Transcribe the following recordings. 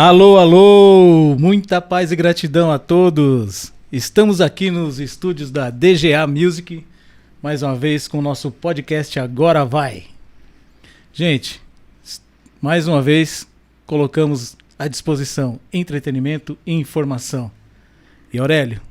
Alô, alô! Muita paz e gratidão a todos! Estamos aqui nos estúdios da DGA Music, mais uma vez com o nosso podcast Agora Vai. Gente, mais uma vez colocamos à disposição entretenimento e informação. E Aurélio,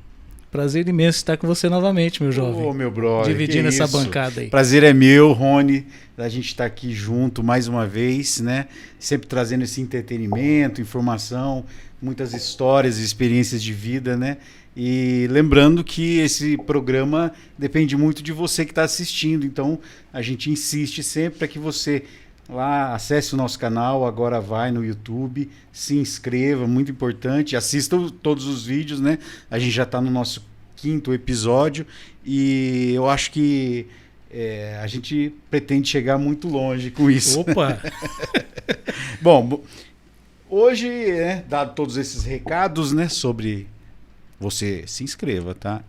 prazer imenso estar com você novamente, meu jovem. Ô, meu brother, dividindo essa isso. bancada aí. Prazer é meu, Rony, da gente estar aqui junto mais uma vez, né? Sempre trazendo esse entretenimento, informação, muitas histórias e experiências de vida, né? E lembrando que esse programa depende muito de você que está assistindo, então a gente insiste sempre para que você lá acesse o nosso canal, Agora Vai no YouTube, se inscreva, muito importante, assista todos os vídeos, né? A gente já está no nosso 5º episódio e eu acho que a gente pretende chegar muito longe com isso. Opa! Bom, hoje, dado todos esses recados, né, sobre você se inscreva, tá?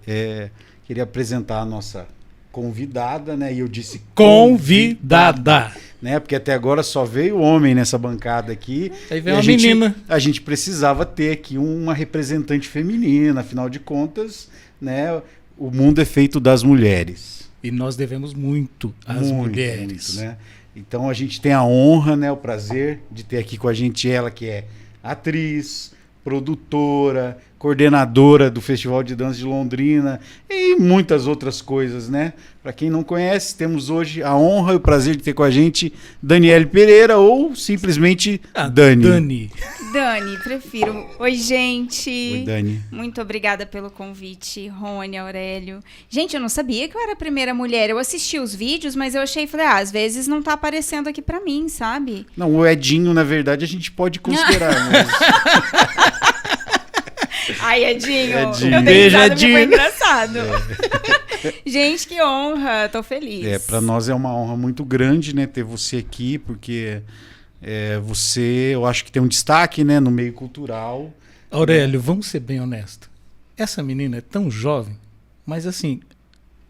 Queria apresentar a nossa convidada, né? E eu disse convidada, né? Porque até agora só veio homem nessa bancada aqui. Aí vem uma menina. A gente precisava ter aqui uma representante feminina, afinal de contas, né? O mundo é feito das mulheres. E nós devemos muito às mulheres. Muito, né? Então a gente tem a honra, né? O prazer de ter aqui com a gente ela que é atriz, produtora, coordenadora do Festival de Dança de Londrina e muitas outras coisas, né? Para quem não conhece, temos hoje a honra e o prazer de ter com a gente Daniele Pereira ou simplesmente Dani. Dani, prefiro. Oi, gente. Oi, Dani. Muito obrigada pelo convite, Rony, Aurélio. Gente, eu não sabia que eu era a primeira mulher. Eu assisti os vídeos, mas eu falei, às vezes não tá aparecendo aqui pra mim, sabe? Não, o Edinho, na verdade, a gente pode considerar, mas... Ai, Edinho. Edinho. Beijo, Foi Edinho. engraçado. Gente, que honra. Tô feliz. Para nós é uma honra muito grande, né, ter você aqui, porque você, eu acho que tem um destaque, né, no meio cultural. Aurélio, vamos ser bem honestos. Essa menina é tão jovem, mas assim,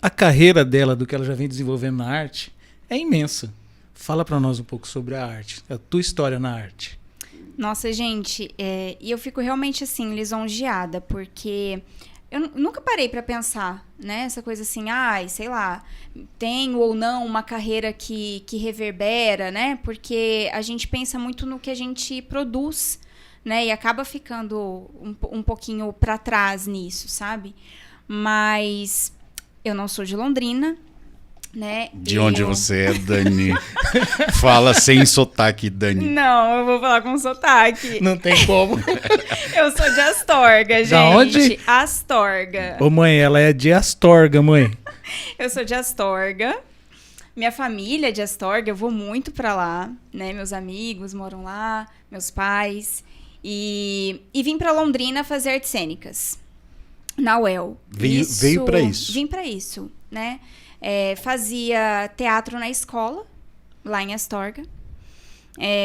a carreira dela, do que ela já vem desenvolvendo na arte, é imensa. Fala para nós um pouco sobre a arte, a tua história na arte. Nossa, gente, e eu fico realmente, assim, lisonjeada, porque eu nunca parei pra pensar, né? Essa coisa assim, sei lá, tenho ou não uma carreira que reverbera, né? Porque a gente pensa muito no que a gente produz, né? E acaba ficando um pouquinho pra trás nisso, sabe? Mas eu não sou de Londrina, né? De onde você é, Dani? Fala sem sotaque, Dani. Não, eu vou falar com sotaque. Não tem como. Eu sou de Astorga, gente. Da onde? Astorga. Ô mãe, ela é de Astorga, mãe. Eu sou de Astorga. Minha família é de Astorga, eu vou muito pra lá, né? Meus amigos moram lá, meus pais. E vim pra Londrina fazer artes cênicas. Na UEL. Veio pra isso. Vim pra isso, né? Fazia teatro na escola, lá em Astorga.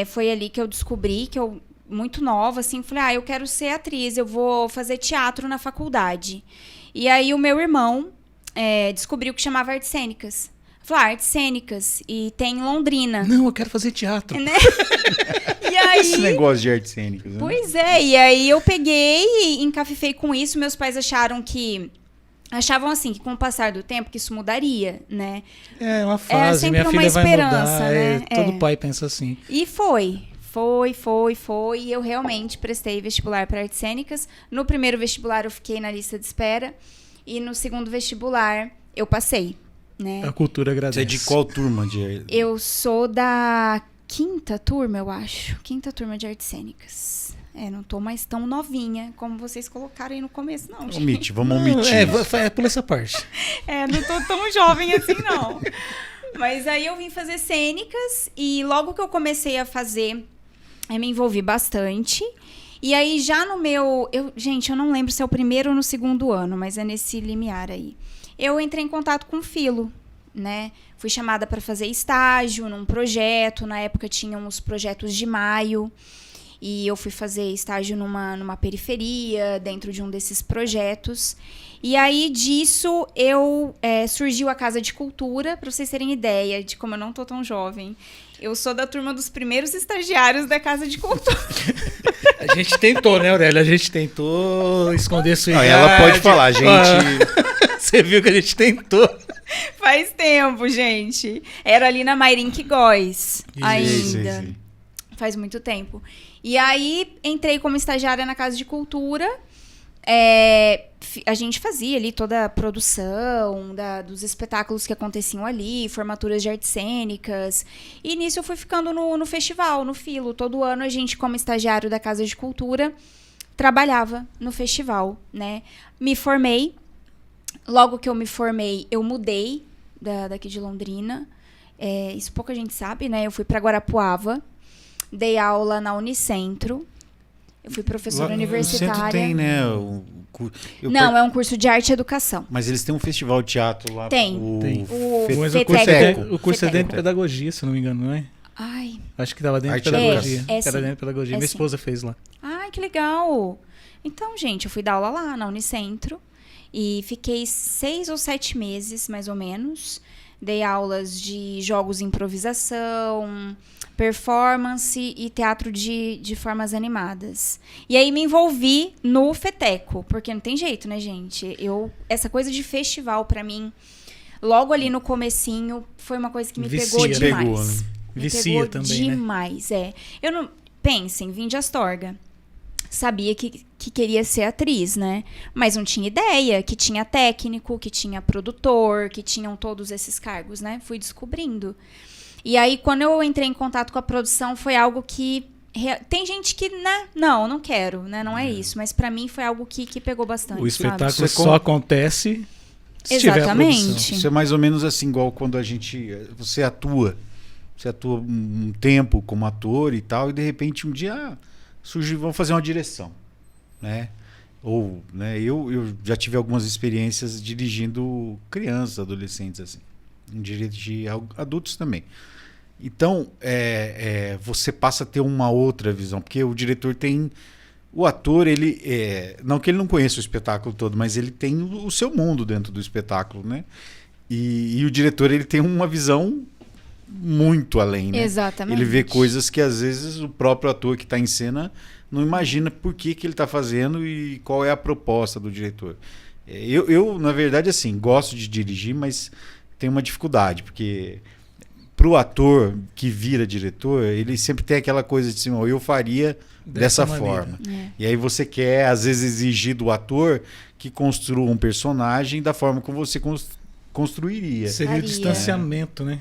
Foi ali que eu descobri que eu, muito nova, assim, falei, eu quero ser atriz, eu vou fazer teatro na faculdade. E aí o meu irmão descobriu que chamava artes cênicas. Falei, artes cênicas, e tem em Londrina. Não, eu quero fazer teatro. Né? E aí, esse negócio de artes cênicas, né? Pois e aí eu peguei e encafifei com isso. Meus pais achavam assim, que com o passar do tempo que isso mudaria, né? É uma fase, sempre minha uma filha vai esperança, mudar. né? Todo pai pensa assim. E foi. E eu realmente prestei vestibular para artes cênicas. No primeiro vestibular eu fiquei na lista de espera. E no segundo vestibular eu passei, né? A cultura agradece. Você é de qual turma? Eu sou da 5ª turma, eu acho. 5ª turma de artes cênicas. Não tô mais tão novinha como vocês colocaram aí no começo, não, gente. Vamos omitir. Pula essa parte. Não tô tão jovem assim, não. Mas aí eu vim fazer cênicas e logo que eu comecei a fazer, eu me envolvi bastante. E aí já no meu... Gente, eu não lembro se é o primeiro ou no segundo ano, mas é nesse limiar aí. Eu entrei em contato com o Filo, né? Fui chamada para fazer estágio num projeto. Na época tinham os projetos de maio. E eu fui fazer estágio numa periferia, dentro de um desses projetos. E aí, disso, surgiu a Casa de Cultura, para vocês terem ideia de como eu não tô tão jovem. Eu sou da turma dos primeiros estagiários da Casa de Cultura. A gente tentou, né, Aurélia? A gente tentou esconder sua Não, idade. ela pode falar, gente. Você viu que a gente tentou. Faz tempo, gente. Era ali na Mairink Góes ainda. Sim. Faz muito tempo. E aí, entrei como estagiária na Casa de Cultura. A gente fazia ali toda a produção dos espetáculos que aconteciam ali, formaturas de artes cênicas. E nisso eu fui ficando no festival, no Filo. Todo ano a gente, como estagiário da Casa de Cultura, trabalhava no festival, né? Me formei. Logo que eu me formei, eu mudei daqui de Londrina. Isso pouca gente sabe, né? Eu fui para Guarapuava, dei aula na Unicentro. Eu fui professora universitária. O centro tem, né? Não, é um curso de arte e educação. Mas eles têm um festival de teatro lá. Tem. Mas FETECO. o curso é dentro de pedagogia, se não me engano, não é? Ai. Acho que estava dentro Arte de pedagogia. é Era sim. dentro de pedagogia. Minha esposa fez lá. Ai, que legal. Então, gente, eu fui dar aula lá na Unicentro. E fiquei 6 ou 7 meses, mais ou menos. Dei aulas de jogos de improvisação, performance e teatro de formas animadas. E aí me envolvi no FETECO, porque não tem jeito, né, gente? Essa coisa de festival, pra mim, logo ali no comecinho, foi uma coisa que me pegou demais. Pegou, né? Vicia também, demais, né? Eu não... Pensem, vim de Astorga. Sabia que queria ser atriz, né? Mas não tinha ideia que tinha técnico, que tinha produtor, que tinham todos esses cargos, né? Fui descobrindo. E aí, quando eu entrei em contato com a produção, foi algo que... Tem gente que, né? Não quero, né? Não é isso. Mas pra mim foi algo que pegou bastante, O espetáculo sabe? só acontece se tiver a produção. Exatamente. Isso é mais ou menos assim, igual quando você atua um tempo como ator e tal, e de repente um dia surge, vamos fazer uma direção, né? Ou, né, eu já tive algumas experiências dirigindo crianças, adolescentes, assim. Dirigir adultos também. Então, você passa a ter uma outra visão, porque o diretor tem... O ator, ele... não que ele não conheça o espetáculo todo, mas ele tem o seu mundo dentro do espetáculo, né? E o diretor, ele tem uma visão muito além, né? Exatamente. Ele vê coisas que, às vezes, o próprio ator que está em cena não imagina por que ele está fazendo e qual é a proposta do diretor. Eu, na verdade, assim, gosto de dirigir, mas tenho uma dificuldade, porque pro ator que vira diretor, ele sempre tem aquela coisa de assim, eu faria dessa forma. E aí você quer, às vezes, exigir do ator que construa um personagem da forma como você construiria. Seria o distanciamento, né?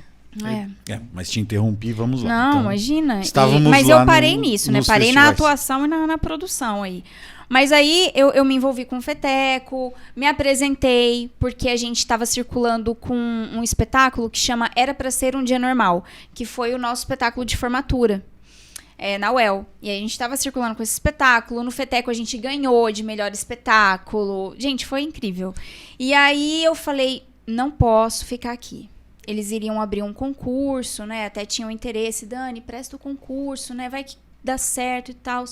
Mas te interrompi, vamos lá. Não, então, imagina. Estávamos mas lá eu parei nisso, né? Parei festivais. na atuação e na produção aí. Mas aí eu me envolvi com o FETECO, me apresentei, porque a gente estava circulando com um espetáculo que chama Era Pra Ser um Dia Normal, que foi o nosso espetáculo de formatura. Na UEL. E aí a gente estava circulando com esse espetáculo. No FETECO a gente ganhou de melhor espetáculo. Gente, foi incrível. E aí eu falei, não posso ficar aqui. Eles iriam abrir um concurso, né? Até tinham interesse. Dani, presta o concurso, né? Vai que dá certo e tal.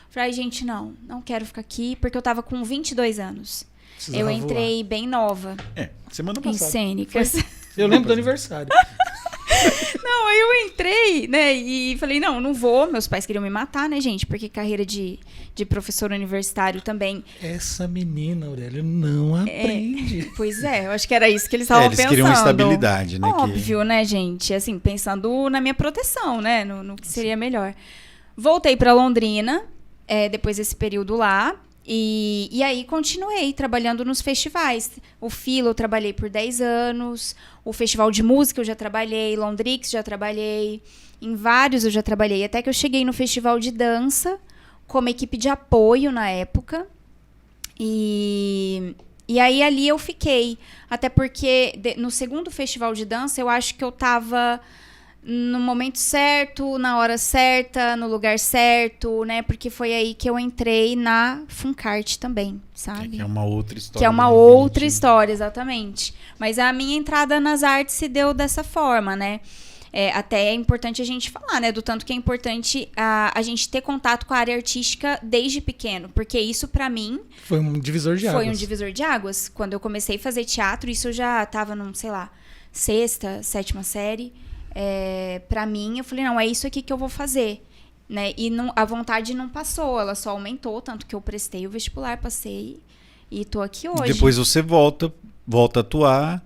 Falei, gente, não quero ficar aqui, porque eu tava com 22 anos. Precisava eu entrei bem nova semana em passada. cênicas. Eu lembro do aniversário. Não, aí eu entrei, né, e falei, não vou. Meus pais queriam me matar, né, gente? Porque carreira de professor universitário também... Essa menina, Aurélia, não aprende. Pois eu acho que era isso que eles estavam pensando. Eles queriam estabilidade, né? Óbvio, né, gente? Assim, pensando na minha proteção, né, no que seria melhor. Voltei pra Londrina, depois desse período lá, e aí continuei trabalhando nos festivais. O Filo eu trabalhei por 10 anos, o Festival de Música eu já trabalhei, Londrix já trabalhei, em vários eu já trabalhei, até que eu cheguei no Festival de Dança, como equipe de apoio na época, e aí ali eu fiquei, até porque no segundo Festival de Dança eu acho que eu tava... no momento certo, na hora certa, no lugar certo, né? Porque foi aí que eu entrei na Funcart também, sabe? Que é uma outra história. Que é uma outra história, exatamente. Mas a minha entrada nas artes se deu dessa forma, né? Até é importante a gente falar, né? Do tanto que é importante a gente ter contato com a área artística desde pequeno. Porque isso, pra mim... Foi um divisor de águas. Foi um divisor de águas. Quando eu comecei a fazer teatro, isso eu já tava num, sei lá, 6ª, 7ª série. pra mim, eu falei, não, é isso aqui que eu vou fazer. Né? E a vontade não passou, ela só aumentou, tanto que eu prestei o vestibular, passei e tô aqui hoje. Depois você volta a atuar,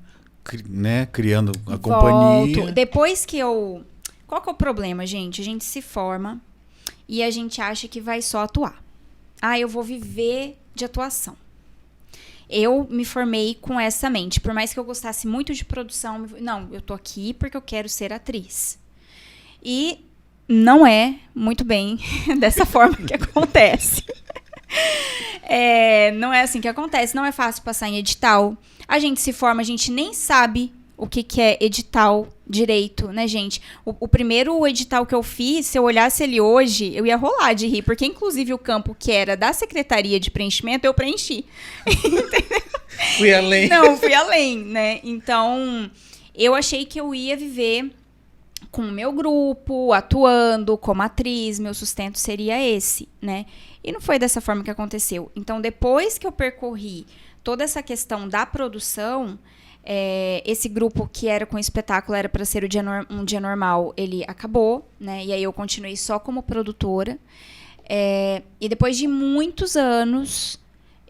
né? Criando a companhia. Depois que eu... Qual que é o problema, gente? A gente se forma e a gente acha que vai só atuar. Eu vou viver de atuação. Eu me formei com essa mente. Por mais que eu gostasse muito de produção, não, eu tô aqui porque eu quero ser atriz. E não é muito bem dessa forma que acontece. Não é assim que acontece. Não é fácil passar em edital. A gente se forma, a gente nem sabe o que é edital direito, né, gente? O primeiro edital que eu fiz, se eu olhasse ele hoje, eu ia rolar de rir, porque inclusive o campo que era da Secretaria de Preenchimento, eu preenchi. Fui além. Não, fui além, né? Então, eu achei que eu ia viver com o meu grupo, atuando como atriz, meu sustento seria esse, né? E não foi dessa forma que aconteceu. Então, depois que eu percorri toda essa questão da produção, esse grupo que era com espetáculo, era para ser um dia normal, ele acabou, né? E aí eu continuei só como produtora. E depois de muitos anos,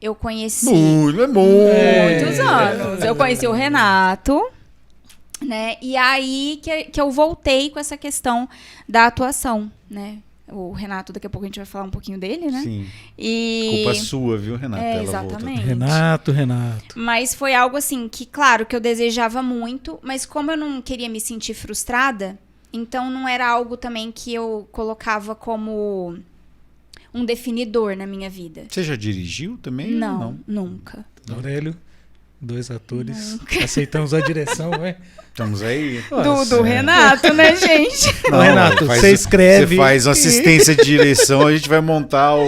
eu conheci... Muitos anos. Eu conheci o Renato, né? E aí que eu voltei com essa questão da atuação, né? O Renato, daqui a pouco a gente vai falar um pouquinho dele, né? Sim. E... Culpa sua, viu, Renato? Exatamente. Renato. Mas foi algo assim que, claro, que eu desejava muito, mas como eu não queria me sentir frustrada, então não era algo também que eu colocava como um definidor na minha vida. Você já dirigiu também? Não, nunca. Aurélio, 2 atores. Aceitamos a direção, né? Estamos aí. Do Renato, né, gente? Não, Renato, você escreve. Você faz assistência de direção, a gente vai montar o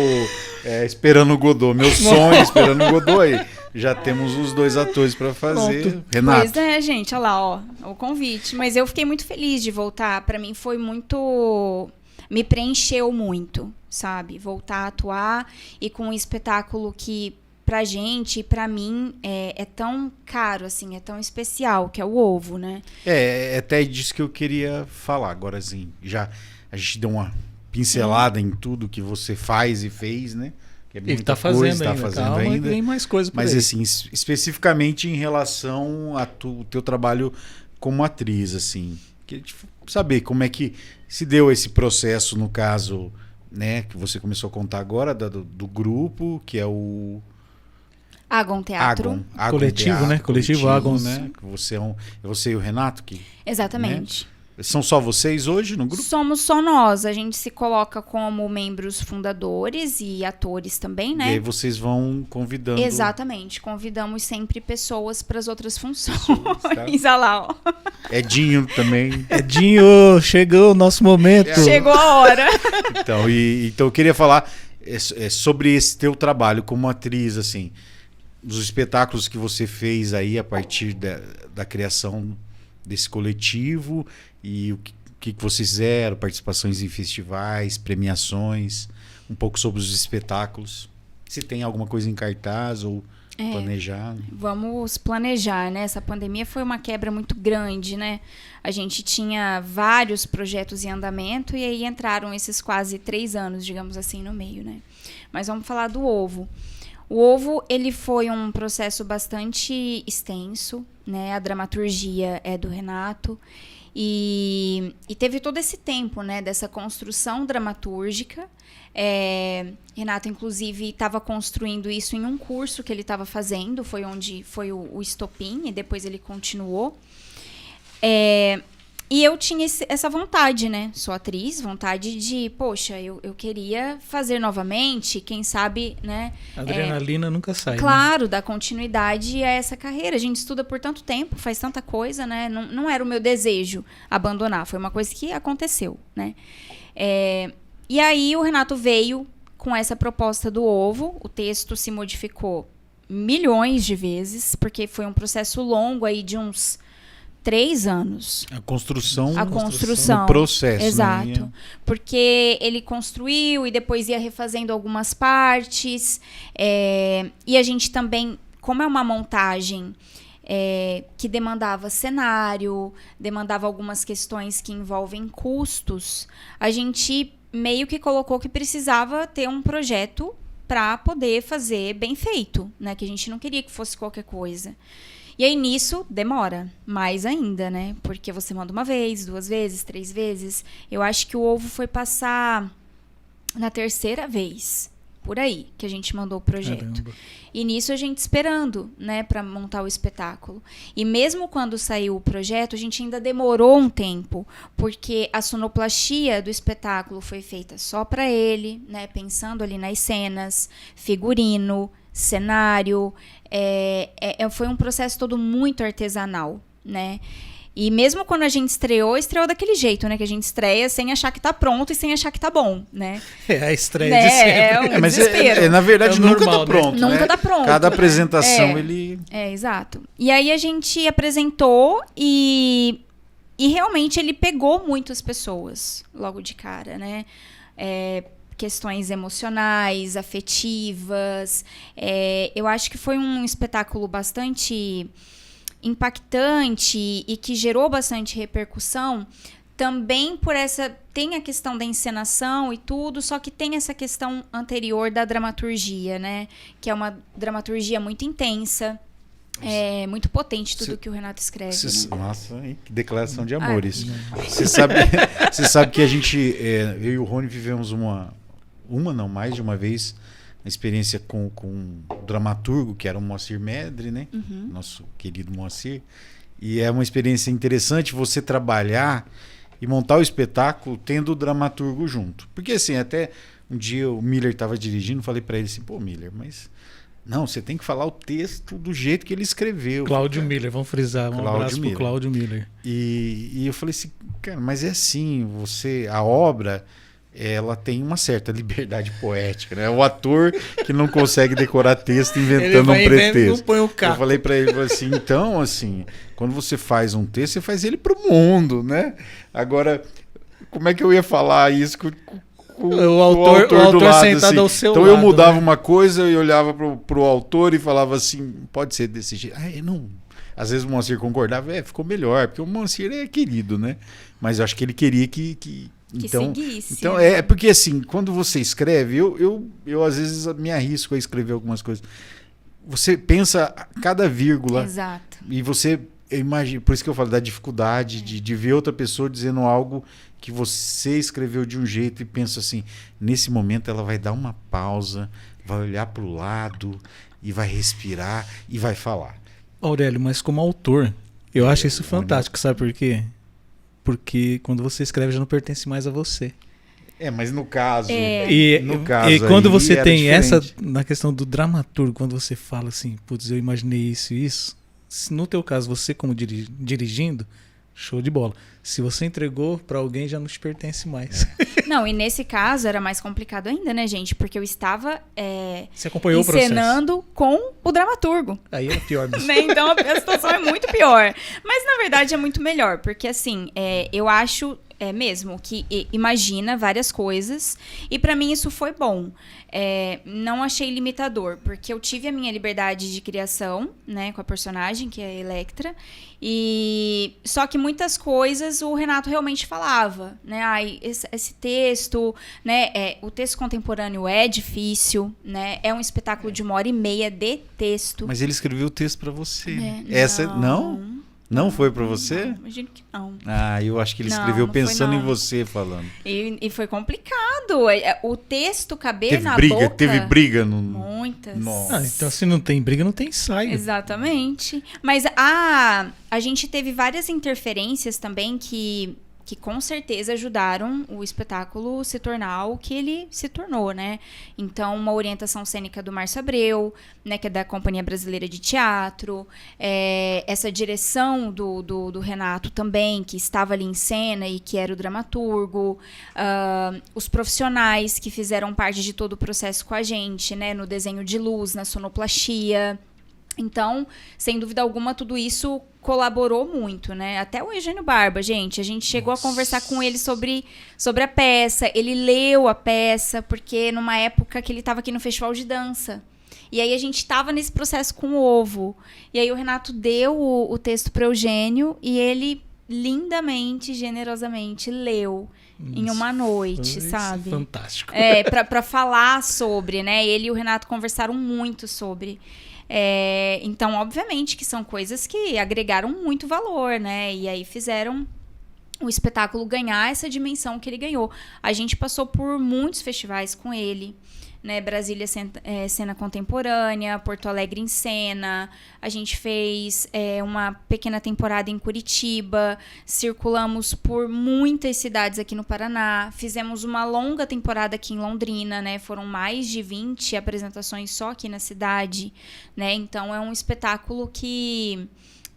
Esperando o Godot. Meu sonho, Esperando o Godot aí. Já temos os 2 atores para fazer. Pronto. Renato. Pois é, gente, olha lá, ó, o convite. Mas eu fiquei muito feliz de voltar. Para mim foi muito... Me preencheu muito, sabe? Voltar a atuar e com um espetáculo que... pra gente e pra mim é tão caro, assim, é tão especial, que é o Ovo, né? Até disso que eu queria falar agora, assim, já a gente deu uma pincelada em tudo que você faz e fez, né? Que é Ele tá fazendo ainda. Tem mais coisa por Mas aí. assim, especificamente em relação ao teu trabalho como atriz, assim, queria saber como é que se deu esse processo, no caso, né, que você começou a contar agora, do grupo, que é o... Agon Teatro. Agon coletivo, Teatro, né? Coletivo Agon, né? Que você e o Renato que... Exatamente. Né? São só vocês hoje no grupo? Somos só nós. A gente se coloca como membros fundadores e atores também, né? E aí vocês vão convidando... Exatamente. Convidamos sempre pessoas para as outras funções. Tá? Olha lá, ó. Edinho também. Edinho, chegou o nosso momento. Chegou a hora. Então eu queria falar sobre esse teu trabalho como atriz, assim... Dos espetáculos que você fez aí a partir da criação desse coletivo e o que vocês fizeram, participações em festivais, premiações, um pouco sobre os espetáculos. Se tem alguma coisa em cartaz ou planejar. Vamos planejar, né? Essa pandemia foi uma quebra muito grande, né? A gente tinha vários projetos em andamento e aí entraram esses quase 3 anos, digamos assim, no meio, né? Mas vamos falar do Ovo. O Ovo, ele foi um processo bastante extenso, né? A dramaturgia é do Renato e teve todo esse tempo, né? Dessa construção dramatúrgica. Renato, inclusive, estava construindo isso em um curso que ele estava fazendo, foi onde foi o estopim e depois ele continuou. E eu tinha essa vontade, né? Sou atriz, vontade de, poxa, eu queria fazer novamente, quem sabe, né? A adrenalina nunca sai. Claro, né? dar continuidade a essa carreira. A gente estuda por tanto tempo, faz tanta coisa, né? Não era o meu desejo abandonar, foi uma coisa que aconteceu, né? E aí o Renato veio com essa proposta do Ovo, o texto se modificou milhões de vezes, porque foi um processo longo aí de uns 3 anos. A construção. No processo. Exato. Né? Porque ele construiu e depois ia refazendo algumas partes. E a gente também, como é uma montagem que demandava cenário, demandava algumas questões que envolvem custos, a gente meio que colocou que precisava ter um projeto para poder fazer bem feito, né? Que a gente não queria que fosse qualquer coisa. E aí, nisso, demora mais ainda, né? Porque você manda uma vez, 2 vezes, 3 vezes. Eu acho que o ovo foi passar na 3ª vez, por aí, que a gente mandou o projeto. Caramba. E nisso a gente esperando, né, para montar o espetáculo. E mesmo quando saiu o projeto, a gente ainda demorou um tempo, porque a sonoplastia do espetáculo foi feita só para ele, né, pensando ali nas cenas, figurino, cenário. Foi um processo todo muito artesanal, né? E mesmo quando a gente estreou daquele jeito, né? Que a gente estreia sem achar que tá pronto e sem achar que tá bom, né? É a estreia de sempre. Mas desespero. Na verdade, nunca normal, tá pronto, né? Nunca tá pronto. Cada né? apresentação, ele... exato. E aí a gente apresentou e realmente ele pegou muitas pessoas logo de cara, né? Questões emocionais, afetivas. Eu acho que foi um espetáculo bastante impactante e que gerou bastante repercussão, também por tem a questão da encenação e tudo, só que tem essa questão anterior da dramaturgia, né? Que é uma dramaturgia muito intensa, muito potente tudo que o Renato escreve. Né? Nossa, hein? Que declaração de amores. Você sabe que a gente, eu e o Rony vivemos mais de uma vez, uma experiência com o dramaturgo, que era o Moacir Medri, né? Uhum. Nosso querido Moacir. E é uma experiência interessante você trabalhar e montar o espetáculo tendo o dramaturgo junto. Porque assim, até um dia o Miller estava dirigindo, falei para ele assim, pô, Miller, mas não, você tem que falar o texto do jeito que ele escreveu. Cláudio Miller, vamos frisar, um abraço pro Cláudio Miller. E eu falei assim, cara, mas é assim, a obra... ela tem uma certa liberdade poética, né? O ator que não consegue decorar texto inventando um pretexto. Põe o carro. Eu falei para ele assim, então, assim, quando você faz um texto, você faz ele pro mundo, né? Agora, como é que eu ia falar isso com o autor do lado, sentado assim? ao seu então lado. Eu mudava, né? uma coisa e olhava pro autor e falava assim, pode ser desse jeito. Não. Às vezes o Moacir concordava, ficou melhor, porque o Moacir é querido, né? Mas eu acho que ele queria que seguisse. Então, porque assim, quando você escreve, eu às vezes me arrisco a escrever algumas coisas. Você pensa cada vírgula. Exato. E você imagina, por isso que eu falo da dificuldade de ver outra pessoa dizendo algo que você escreveu de um jeito e pensa assim, nesse momento ela vai dar uma pausa, vai olhar para o lado e vai respirar e vai falar. Aurélio, mas como autor, eu acho isso fantástico, sabe por quê? Porque quando você escreve já não pertence mais a você. Mas no caso... E quando você tem diferente. Na questão do dramaturgo, quando você fala assim, putz, eu imaginei isso e isso, no teu caso, você como dirigindo, show de bola. Se você entregou pra alguém, já não te pertence mais. Não, e nesse caso era mais complicado ainda, né, gente? Porque eu estava você acompanhou o processo. Encenando com o dramaturgo. Aí é pior mesmo. Né? Então a situação é muito pior. Mas na verdade é muito melhor, porque assim, eu acho mesmo que imagina várias coisas e pra mim isso foi bom. Não achei limitador, porque eu tive a minha liberdade de criação, né, com a personagem, que é a Electra, e só que muitas coisas o Renato realmente falava, né, esse texto, né, o texto contemporâneo é difícil, né, é um espetáculo de 1h30 de texto. Mas ele escreveu o texto pra você. Não. Não foi pra você? Não, imagino que não. Eu acho que ele escreveu pensando em você falando. E foi complicado. O texto caber na boca... Teve briga? Muitas. Então se não tem briga, não tem ensaio. Exatamente. Mas a gente teve várias interferências também que com certeza ajudaram o espetáculo se tornar o que ele se tornou, né? Então, uma orientação cênica do Márcio Abreu, né, que é da Companhia Brasileira de Teatro, essa direção do Renato também, que estava ali em cena e que era o dramaturgo, os profissionais que fizeram parte de todo o processo com a gente, né, no desenho de luz, na sonoplastia. Então, sem dúvida alguma, tudo isso colaborou muito, né? Até o Eugênio Barba, gente, a gente chegou a conversar com ele sobre a peça. Ele leu a peça, porque numa época que ele estava aqui no Festival de Dança. E aí a gente tava nesse processo com o ovo. E aí o Renato deu o texto para Eugênio e ele lindamente, generosamente leu em uma noite, sabe? Fantástico. Pra falar sobre, né? Ele e o Renato conversaram muito sobre. Então, obviamente, que são coisas que agregaram muito valor, né? E aí fizeram o espetáculo ganhar essa dimensão que ele ganhou. A gente passou por muitos festivais com ele, né? Brasília Cena Contemporânea, Porto Alegre em Cena. A gente fez uma pequena temporada em Curitiba, circulamos por muitas cidades aqui no Paraná, fizemos uma longa temporada aqui em Londrina, né? Foram mais de 20 apresentações só aqui na cidade, né? Então é um espetáculo que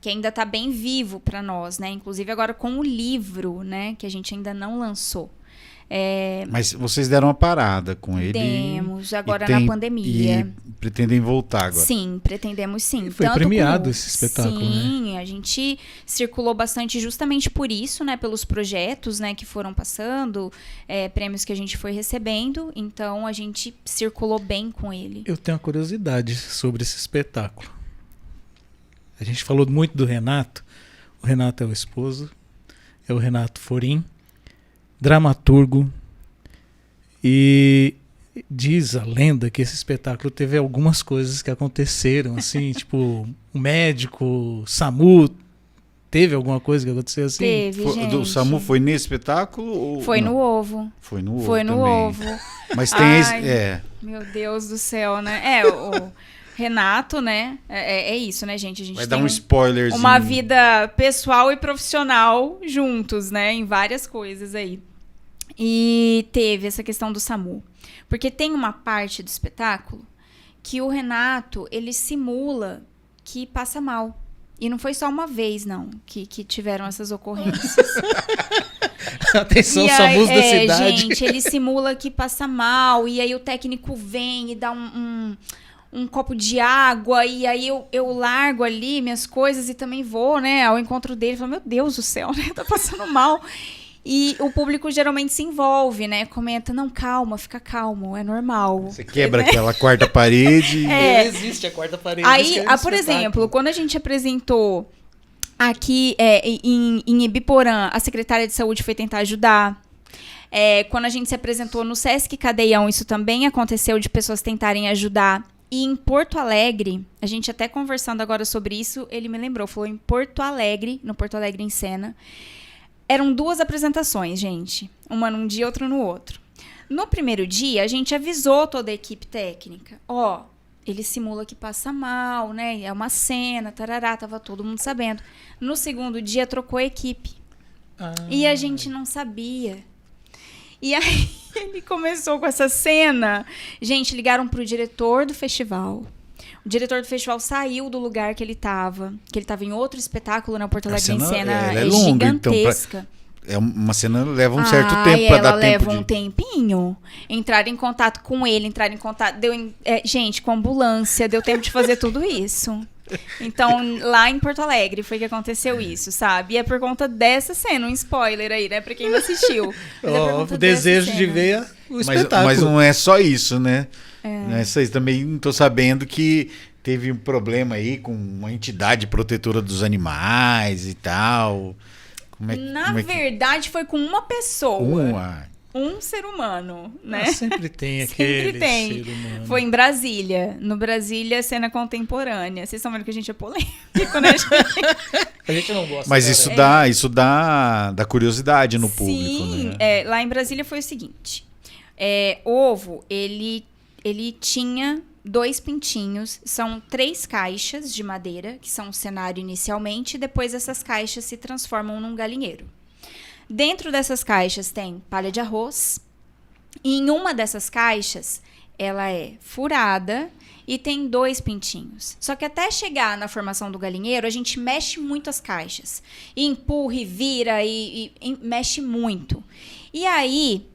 ainda está bem vivo para nós, né? Inclusive agora com o livro, né? Que a gente ainda não lançou. Mas vocês deram uma parada com ele. Demos, agora na pandemia. E pretendem voltar agora. Sim, pretendemos sim. E foi premiado esse espetáculo, sim, né? A gente circulou bastante justamente por isso, né? Pelos projetos, né? Que foram passando, prêmios que a gente foi recebendo. Então, a gente circulou bem com ele. Eu tenho uma curiosidade sobre esse espetáculo. A gente falou muito do Renato. O Renato é o esposo. É o Renato Forim, dramaturgo, e diz a lenda que esse espetáculo teve algumas coisas que aconteceram, assim, tipo, o médico, o SAMU, teve alguma coisa que aconteceu assim? Teve, gente. O SAMU foi nesse espetáculo? Ou foi não? no ovo. Foi no ovo Foi no também. ovo. Mas tem esse... Meu Deus do céu, né? O Renato, né? É isso, né, gente? A gente vai tem dar um spoilerzinho. uma vida pessoal e profissional juntos, né? Em várias coisas aí. E teve essa questão do SAMU. Porque tem uma parte do espetáculo que o Renato, ele simula que passa mal. E não foi só uma vez, não, que tiveram essas ocorrências. Atenção, SAMUs da cidade. Gente, ele simula que passa mal, e aí o técnico vem e dá um copo de água, e aí eu largo ali minhas coisas e também vou, né, ao encontro dele, falo, meu Deus do céu, né, tá passando mal. E o público geralmente se envolve, né, comenta, não, calma, fica calmo, é normal. Você quebra aquela quarta parede. Não existe a quarta parede. Aí, por exemplo, quando a gente apresentou aqui em Ibiporã, a secretária de saúde foi tentar ajudar. Quando a gente se apresentou no Sesc Cadeião, isso também aconteceu de pessoas tentarem ajudar. E em Porto Alegre, a gente até conversando agora sobre isso, ele me lembrou, falou em Porto Alegre, no Porto Alegre em Cena. Eram 2 apresentações, gente. Uma num dia, outra no outro. No primeiro dia, a gente avisou toda a equipe técnica. Ele simula que passa mal, né? É uma cena, tarará, tava todo mundo sabendo. No segundo dia, trocou a equipe. E a gente não sabia. E aí, ele começou com essa cena. Gente, ligaram pro diretor do festival. O diretor do festival saiu do lugar que ele estava em outro espetáculo na Porto Alegre em Cena, é longa, gigantesca. Então, uma cena leva um certo tempo para dar tempo. Ela leva um tempinho. Entraram em contato com ele, gente, com ambulância, deu tempo de fazer tudo isso. Então, lá em Porto Alegre foi que aconteceu isso, sabe? E é por conta dessa cena, um spoiler aí, né? Pra quem não assistiu. O desejo de ver o espetáculo. Mas não é só isso, né? Vocês também estou sabendo que teve um problema aí com uma entidade protetora dos animais e tal. Na verdade, foi com uma pessoa. Um ser humano, né? Sempre tem aquele ser humano. Foi em Brasília. No Brasília, Cena Contemporânea. Vocês estão vendo que a gente é polêmico, né? A gente não gosta. Mas isso dá curiosidade no público, né? Sim, lá em Brasília foi o seguinte. Ovo, ele tinha 2 pintinhos. São 3 caixas de madeira, que são o cenário inicialmente. E depois essas caixas se transformam num galinheiro. Dentro dessas caixas tem palha de arroz. E em uma dessas caixas, ela é furada e tem 2 pintinhos. Só que até chegar na formação do galinheiro, a gente mexe muito as caixas. E empurra e vira e mexe muito. E aí,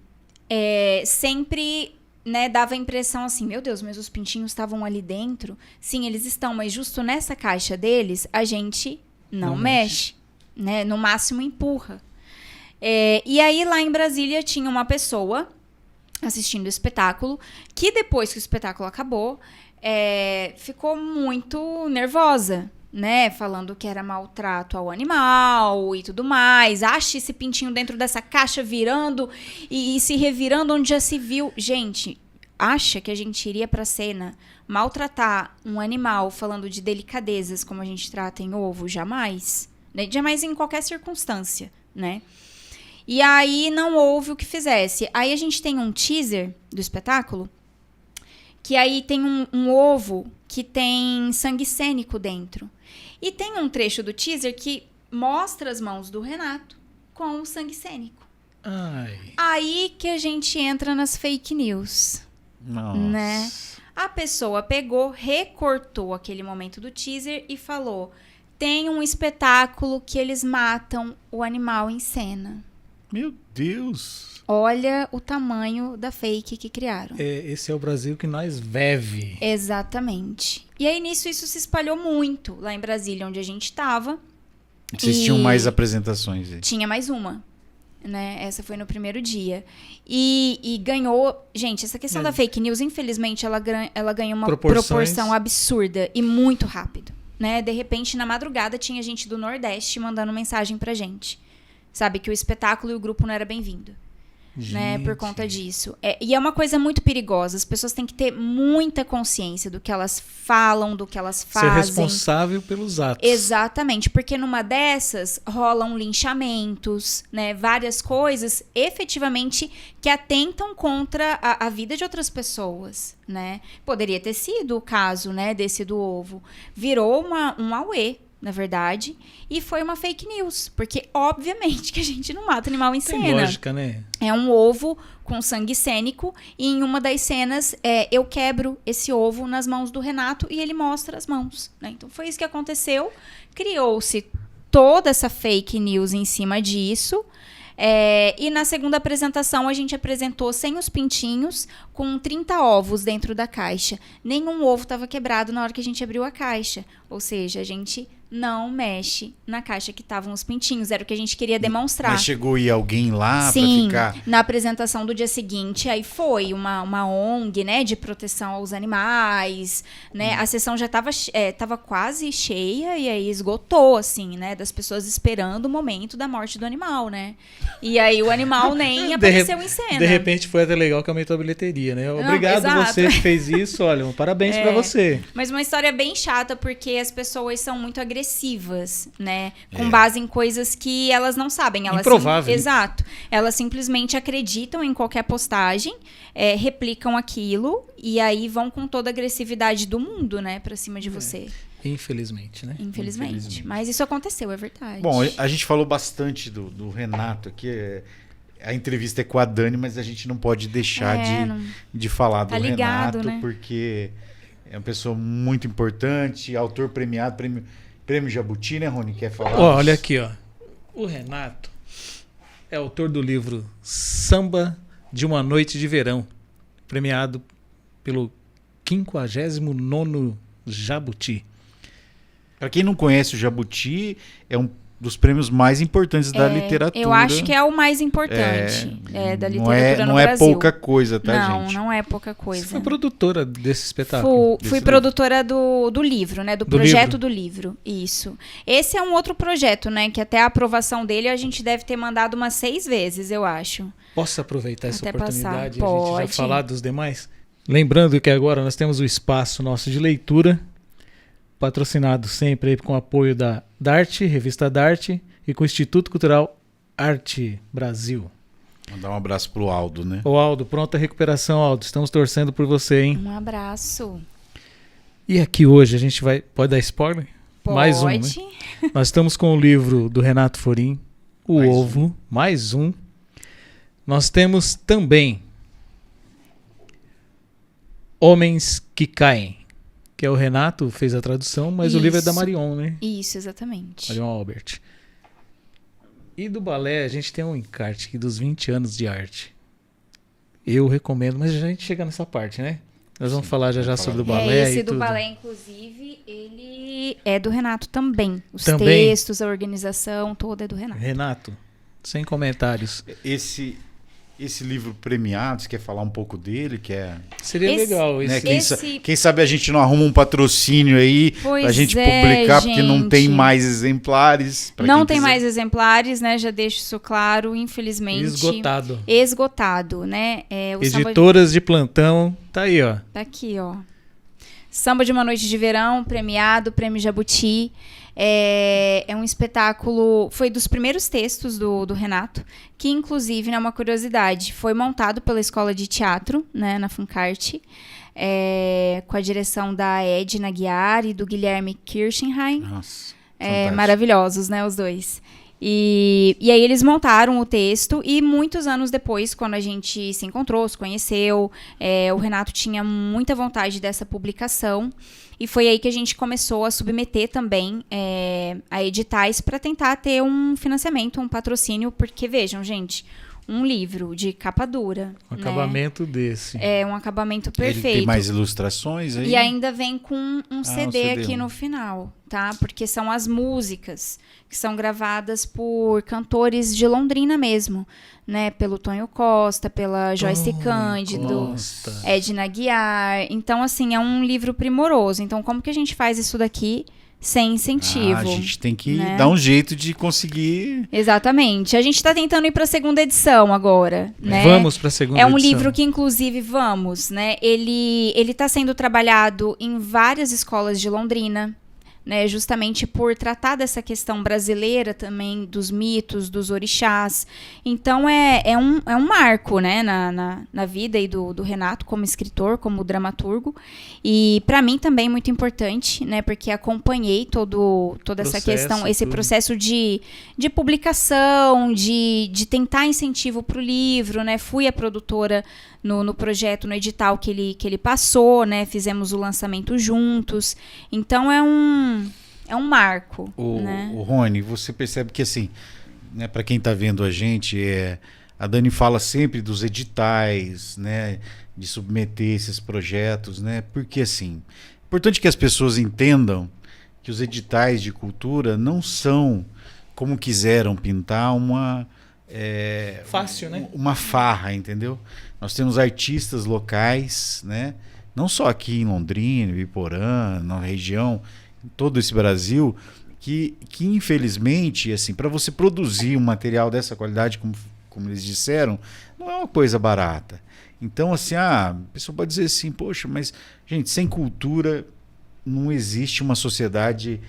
sempre, né, dava a impressão assim, meu Deus, mas os pintinhos estavam ali dentro? Sim, eles estão, mas justo nessa caixa deles, a gente não mexe, né? No máximo empurra. E aí, lá em Brasília, tinha uma pessoa assistindo o espetáculo, que depois que o espetáculo acabou, ficou muito nervosa, né? Falando que era maltrato ao animal e tudo mais. Acha esse pintinho dentro dessa caixa virando e se revirando onde já se viu. Gente, acha que a gente iria pra cena maltratar um animal falando de delicadezas como a gente trata em ovo? Jamais. Né? Jamais em qualquer circunstância, né? E aí não houve o que fizesse. Aí a gente tem um teaser do espetáculo, que aí tem um ovo que tem sangue cênico dentro. E tem um trecho do teaser que mostra as mãos do Renato com o sangue cênico. Ai. Aí que a gente entra nas fake news. Nossa. Né? A pessoa pegou, recortou aquele momento do teaser e falou: tem um espetáculo que eles matam o animal em cena. Meu Deus. Olha o tamanho da fake que criaram. Esse é o Brasil que nós vive. Exatamente. E aí, nisso, isso se espalhou muito lá em Brasília, onde a gente estava. Vocês tinham mais apresentações aí? Tinha mais uma, né? Essa foi no primeiro dia. E ganhou... Gente, essa questão da fake news, infelizmente, ela ganhou uma proporção absurda e muito rápido, né? De repente, na madrugada, tinha gente do Nordeste mandando mensagem pra gente. Sabe? Que o espetáculo e o grupo não era bem-vindo. Né, por conta disso. E é uma coisa muito perigosa. As pessoas têm que ter muita consciência do que elas falam, do que elas fazem. Ser responsável pelos atos. Exatamente, porque numa dessas rolam linchamentos, né, várias coisas efetivamente que atentam contra a vida de outras pessoas, né? Poderia ter sido o caso, né, desse do ovo. Virou um auê, na verdade, e foi uma fake news, porque obviamente que a gente não mata animal em cena. Tem lógica, né? É um ovo com sangue cênico e em uma das cenas eu quebro esse ovo nas mãos do Renato e ele mostra as mãos, né? Então foi isso que aconteceu, criou-se toda essa fake news em cima disso. E na segunda apresentação a gente apresentou sem os pintinhos, com 30 ovos dentro da caixa. Nenhum ovo estava quebrado na hora que a gente abriu a caixa. Ou seja, a gente não mexe na caixa que estavam os pintinhos. Era o que a gente queria demonstrar. Mas chegou a ir alguém lá Sim, pra ficar... na apresentação do dia seguinte, aí foi uma ONG, né, de proteção aos animais, né, a sessão já tava quase cheia e aí esgotou, assim, né, das pessoas esperando o momento da morte do animal, né, e aí o animal nem apareceu em cena. De repente foi até legal que aumentou a bilheteria, né, obrigado você que fez isso, olha, parabéns pra você. Mas uma história bem chata, porque as pessoas são muito agressivas, né, com base em coisas que elas não sabem. Improvável. Exato. Elas simplesmente acreditam em qualquer postagem, replicam aquilo e aí vão com toda a agressividade do mundo, né, pra cima de você. Infelizmente, né? Infelizmente. Mas isso aconteceu, é verdade. Bom, a gente falou bastante do Renato aqui. A entrevista é com a Dani, mas a gente não pode deixar de falar do ligado, Renato, né? Porque é uma pessoa muito importante, autor premiado, prêmio Jabuti, né, Rony? Quer falar? Olha aqui, ó. O Renato é autor do livro Samba de uma Noite de Verão, premiado pelo 59º Jabuti. Para quem não conhece o Jabuti, é um dos prêmios mais importantes da literatura. Eu acho que é o mais importante da literatura no Brasil. Não é pouca coisa, tá, gente? Não é pouca coisa. Você foi produtora desse espetáculo? Fui produtora do livro, né? Do projeto do livro. Isso. Esse é um outro projeto, né? Que até a aprovação dele a gente deve ter mandado umas 6 vezes, eu acho. Posso aproveitar essa oportunidade e a Pode. gente já falar dos demais? Lembrando que agora nós temos o espaço nosso de leitura, patrocinado sempre aí com o apoio da Darte, Revista Darte, e com o Instituto Cultural Arte Brasil. Mandar um abraço pro Aldo, né? Ô Aldo, pronta recuperação, Aldo. Estamos torcendo por você, hein? Um abraço. E aqui hoje a gente vai... Pode dar spoiler? Pode. Mais um, né? Nós estamos com o livro do Renato Forim, O Mais Ovo, mais um. Nós temos também Homens que Caem, que é o Renato, fez a tradução, mas o livro é da Marion, né? Isso, exatamente. Marion Albert. E do balé, a gente tem um encarte aqui dos 20 anos de arte. Eu recomendo, mas a gente chega nessa parte, né? Nós vamos falar já sobre o balé esse e do tudo. balé, inclusive, ele é do Renato também. Os Também? textos, a organização, toda é do Renato. Renato, sem comentários. Esse esse livro premiado, você quer falar um pouco dele? Seria legal. Né, Esse... quem sabe a gente não arruma um patrocínio aí pra gente publicar, porque não tem mais exemplares. Não tem mais exemplares, né? Já deixo isso claro, infelizmente. Esgotado, né? Editoras de plantão, tá aí, ó. Tá aqui, ó. Samba de uma Noite de Verão, premiado, Prêmio Jabuti. É um espetáculo, foi dos primeiros textos do Renato, que inclusive, né, uma curiosidade, foi montado pela Escola de Teatro, né, na Funcarte, com a direção da Edna Guiar e do Guilherme Kirchenheim. Nossa, maravilhosos, né, os dois. E aí eles montaram o texto e muitos anos depois, quando a gente se encontrou, se conheceu, o Renato tinha muita vontade dessa publicação. E foi aí que a gente começou a submeter também a editais para tentar ter um financiamento, um patrocínio, porque vejam, gente, um livro de capa dura. Um acabamento desse. Um acabamento perfeito. Ele tem mais ilustrações aí? E ainda vem com um CD aqui no final, tá? Porque são as músicas que são gravadas por cantores de Londrina mesmo, né? Pelo Tonho Costa, pela Joyce Cândido, Edna Guiar. Então, assim, é um livro primoroso. Então, como que a gente faz isso daqui sem incentivo? A gente tem que dar um jeito de conseguir... Exatamente. A gente está tentando ir para a segunda edição agora, né? Vamos para a segunda edição. É um livro que, inclusive, né? Ele está sendo trabalhado em várias escolas de Londrina, né, justamente por tratar dessa questão brasileira também, dos mitos, dos orixás. Então, é um marco, né, na vida aí do Renato como escritor, como dramaturgo. E, para mim, também muito importante, né, porque acompanhei toda essa questão, esse processo de publicação, de tentar incentivo para o livro, né. Fui a produtora no projeto, no edital que ele passou, né, fizemos o lançamento juntos. Então, é um marco, né? O Rony, você percebe que, assim, né, para quem está vendo a gente, a Dani fala sempre dos editais, né, de submeter esses projetos, né, porque, assim, é importante que as pessoas entendam que os editais de cultura não são como quiseram pintar fácil, né? Uma farra, entendeu? Nós temos artistas locais, né, não só aqui em Londrina, Ibiporã, na região, todo esse Brasil, que infelizmente, assim, para você produzir um material dessa qualidade, como eles disseram, não é uma coisa barata. Então, assim, a pessoa pode dizer assim, poxa, mas, gente, sem cultura não existe uma sociedade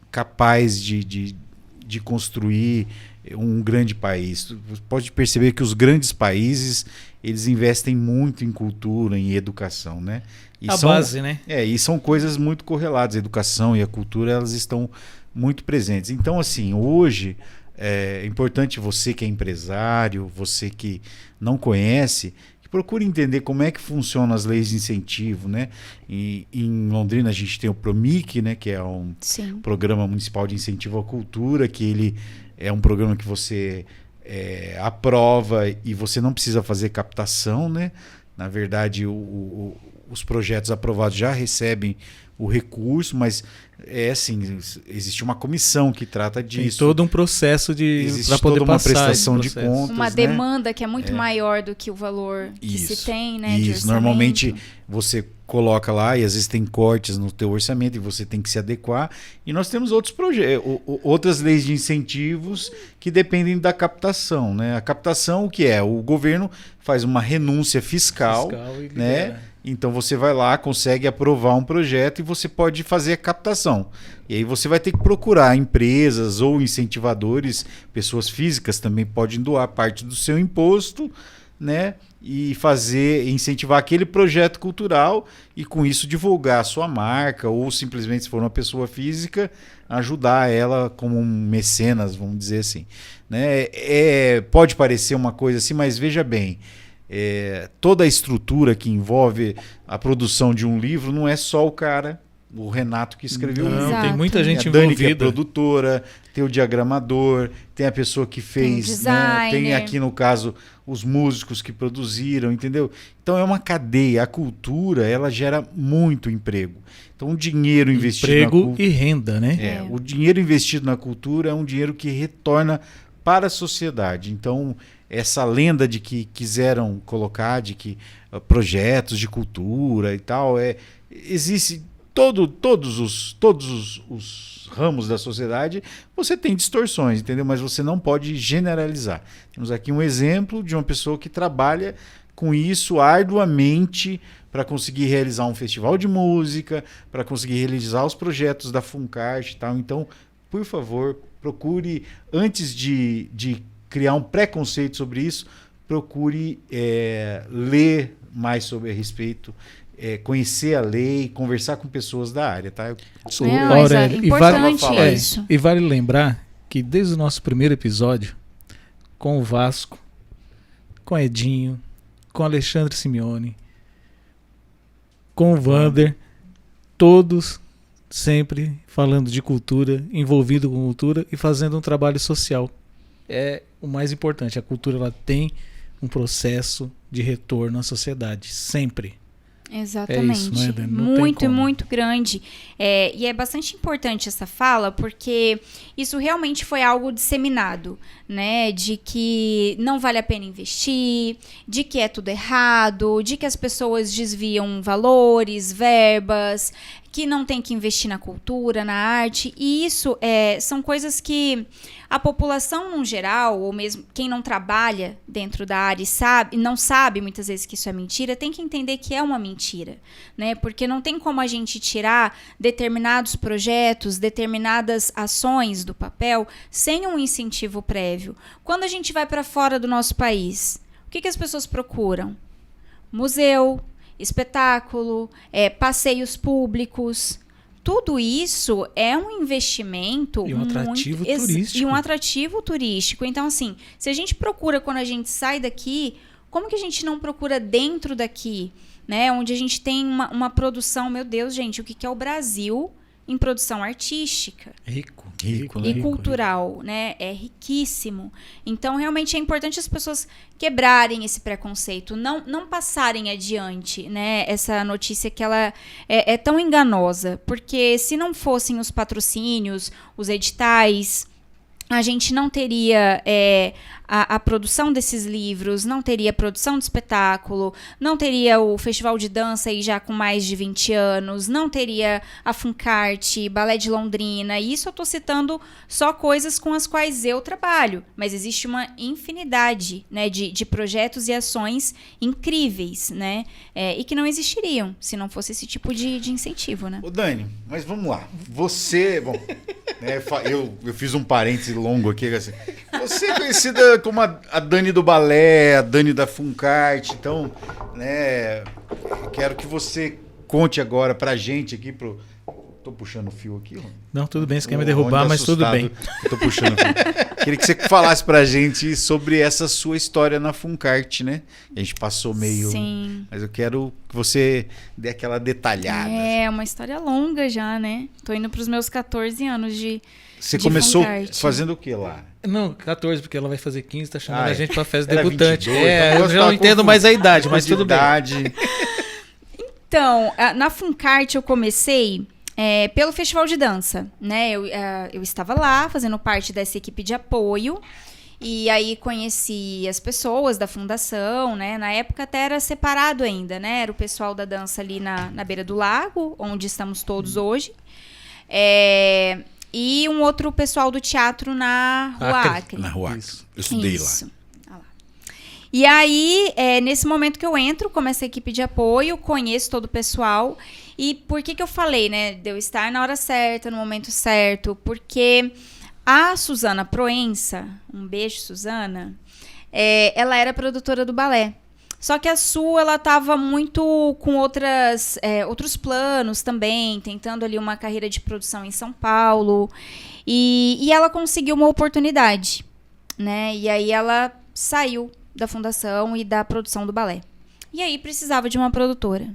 capaz de construir um grande país. Você pode perceber que os grandes países, eles investem muito em cultura, em educação, né? Base, né? E são coisas muito correladas. A educação e a cultura, elas estão muito presentes. Então, assim, hoje é importante você que é empresário, você que não conhece, que procure entender como é que funcionam as leis de incentivo, né? E em Londrina a gente tem o PROMIC, né? Que é um Programa Municipal de Incentivo à Cultura, que ele é um programa que você aprova e você não precisa fazer captação, né? Na verdade, os projetos aprovados já recebem o recurso, mas assim, existe uma comissão que trata disso. Tem todo um processo para poder toda uma passar prestação de contas, uma demanda que é muito maior do que o valor que se tem, né? Isso, normalmente você coloca lá e às vezes tem cortes no teu orçamento e você tem que se adequar. E nós temos outros projetos, outras leis de incentivos que dependem da captação, né? A captação, o que é? O governo faz uma renúncia fiscal né? Então você vai lá, consegue aprovar um projeto e você pode fazer a captação. E aí você vai ter que procurar empresas ou incentivadores, pessoas físicas também podem doar parte do seu imposto, né? E incentivar aquele projeto cultural e com isso divulgar a sua marca ou simplesmente, se for uma pessoa física, ajudar ela como um mecenas, vamos dizer assim, né? Pode parecer uma coisa assim, mas veja bem, toda a estrutura que envolve a produção de um livro não é só o Renato que escreveu o livro. Tem muita gente envolvida. A Dani, envolvida. que é produtora, tem o diagramador, tem a pessoa que fez, né? Tem aqui no caso os músicos que produziram, entendeu? Então é uma cadeia. A cultura, ela gera muito emprego. Então o dinheiro investido emprego e renda, né? O dinheiro investido na cultura é um dinheiro que retorna para a sociedade. Então, essa lenda de que quiseram colocar, de que projetos de cultura e tal, existe todos os ramos da sociedade, você tem distorções, entendeu? Mas você não pode generalizar. Temos aqui um exemplo de uma pessoa que trabalha com isso arduamente para conseguir realizar um festival de música, para conseguir realizar os projetos da Funcart e tal. Então, por favor, procure, antes de criar um preconceito sobre isso, procure ler mais sobre a respeito, conhecer a lei, conversar com pessoas da área, tá? Aurélio, importante isso. E vale lembrar que desde o nosso primeiro episódio, com o Vasco, com o Edinho, com o Alexandre Simeone, com o Vander, todos sempre falando de cultura, envolvido com cultura e fazendo um trabalho social. É o mais importante. A cultura, ela tem um processo de retorno à sociedade, sempre. Exatamente. É isso, não é, Dani? Não muito tem como. muito grande. E é bastante importante essa fala, porque isso realmente foi algo disseminado, né? De que não vale a pena investir, de que é tudo errado, de que as pessoas desviam valores, verbas, que não tem que investir na cultura, na arte. E isso são coisas que a população no geral, ou mesmo quem não trabalha dentro da área e não sabe muitas vezes que isso é mentira, tem que entender que é uma mentira, né? Porque não tem como a gente tirar determinados projetos, determinadas ações do papel sem um incentivo prévio. Quando a gente vai para fora do nosso país, o que as pessoas procuram? Museu, espetáculo, passeios públicos. Tudo isso é um investimento e um atrativo turístico. E um atrativo turístico. Então, assim, se a gente procura quando a gente sai daqui, como que a gente não procura dentro daqui, né? Onde a gente tem uma produção, meu Deus, gente, o que é o Brasil em produção artística? Rico, e cultural, né? É riquíssimo. Então, realmente é importante as pessoas quebrarem esse preconceito, não passarem adiante, né? Essa notícia que ela é tão enganosa, porque se não fossem os patrocínios, os editais, a gente não teria a produção desses livros, não teria a produção de espetáculo, não teria o Festival de Dança aí já com mais de 20 anos, não teria a Funcart, Balé de Londrina. E isso eu estou citando só coisas com as quais eu trabalho, mas existe uma infinidade, né, de projetos e ações incríveis, né, e que não existiriam se não fosse esse tipo de incentivo, né? Ô Dani, mas vamos lá. Você, bom, né, eu fiz um parêntese longo aqui, assim. Você é conhecida como a Dani do balé, a Dani da Funcart, então, né, quero que você conte agora pra gente aqui Tô puxando o fio aqui, ó. Não, tudo bem, você quer me derrubar, mas tudo bem. Tô puxando o fio. Queria que você falasse pra gente sobre essa sua história na Funcart, né? A gente passou meio... Sim. Mas eu quero que você dê aquela detalhada. É uma história longa já, né? Tô indo pros meus 14 anos de Você começou Funcart. fazendo o que lá? Não, 14, porque ela vai fazer 15, tá chamando Ai, a gente pra festa era debutante. 22, então eu já não entendo mais a idade, mas tudo bem. Então, na Funcart eu comecei pelo Festival de Dança, né? Eu estava lá fazendo parte dessa equipe de apoio e aí conheci as pessoas da fundação, né? Na época até era separado ainda, né? Era o pessoal da dança ali na beira do lago, onde estamos todos hoje. E um outro pessoal do teatro na Rua Acre. Na Rua Acre. Isso. Eu estudei Isso. Lá. E aí, nesse momento que eu entro, começo a equipe de apoio, conheço todo o pessoal. E por que eu falei, né? De eu estar na hora certa, no momento certo? Porque a Suzana Proença, um beijo, Suzana, ela era produtora do balé. Só que a Su, ela estava muito com outros planos também, tentando ali uma carreira de produção em São Paulo. E ela conseguiu uma oportunidade, né? E aí ela saiu da fundação e da produção do balé. E aí precisava de uma produtora.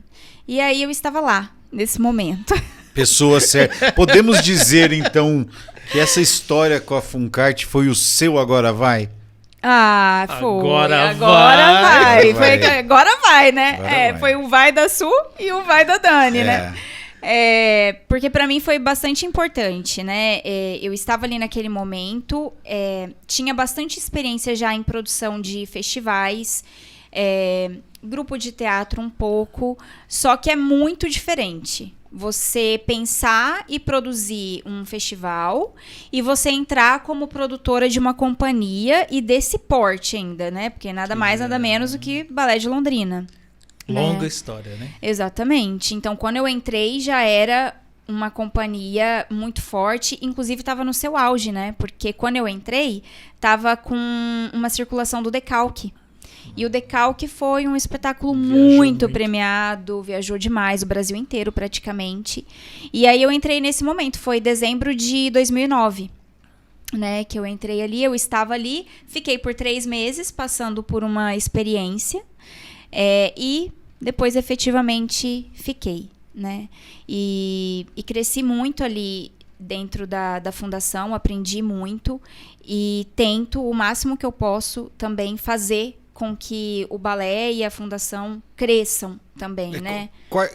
E aí eu estava lá, nesse momento. Pessoa certa. Podemos dizer, então, que essa história com a Funcart foi o seu Agora Vai? Ah, foi. Agora vai. Agora vai. Agora vai, né? Agora vai. Foi o vai da Su e o vai da Dani, né? Porque para mim foi bastante importante, né? Eu estava ali naquele momento, tinha bastante experiência já em produção de festivais, grupo de teatro um pouco, só que é muito diferente. Você pensar e produzir um festival e você entrar como produtora de uma companhia e desse porte ainda, né? Porque nada mais, nada menos do que Balé de Londrina. Longa história, né? Exatamente. Então, quando eu entrei, já era uma companhia muito forte, inclusive estava no seu auge, né? Porque quando eu entrei, estava com uma circulação do Decalque. E o Decalque foi um espetáculo muito premiado, viajou demais, o Brasil inteiro praticamente. E aí eu entrei nesse momento, foi dezembro de 2009, né, que eu entrei ali, eu estava ali, fiquei por 3 meses passando por uma experiência e depois efetivamente fiquei, né. E cresci muito ali dentro da fundação, aprendi muito e tento o máximo que eu posso também fazer com que o balé e a fundação cresçam também, né?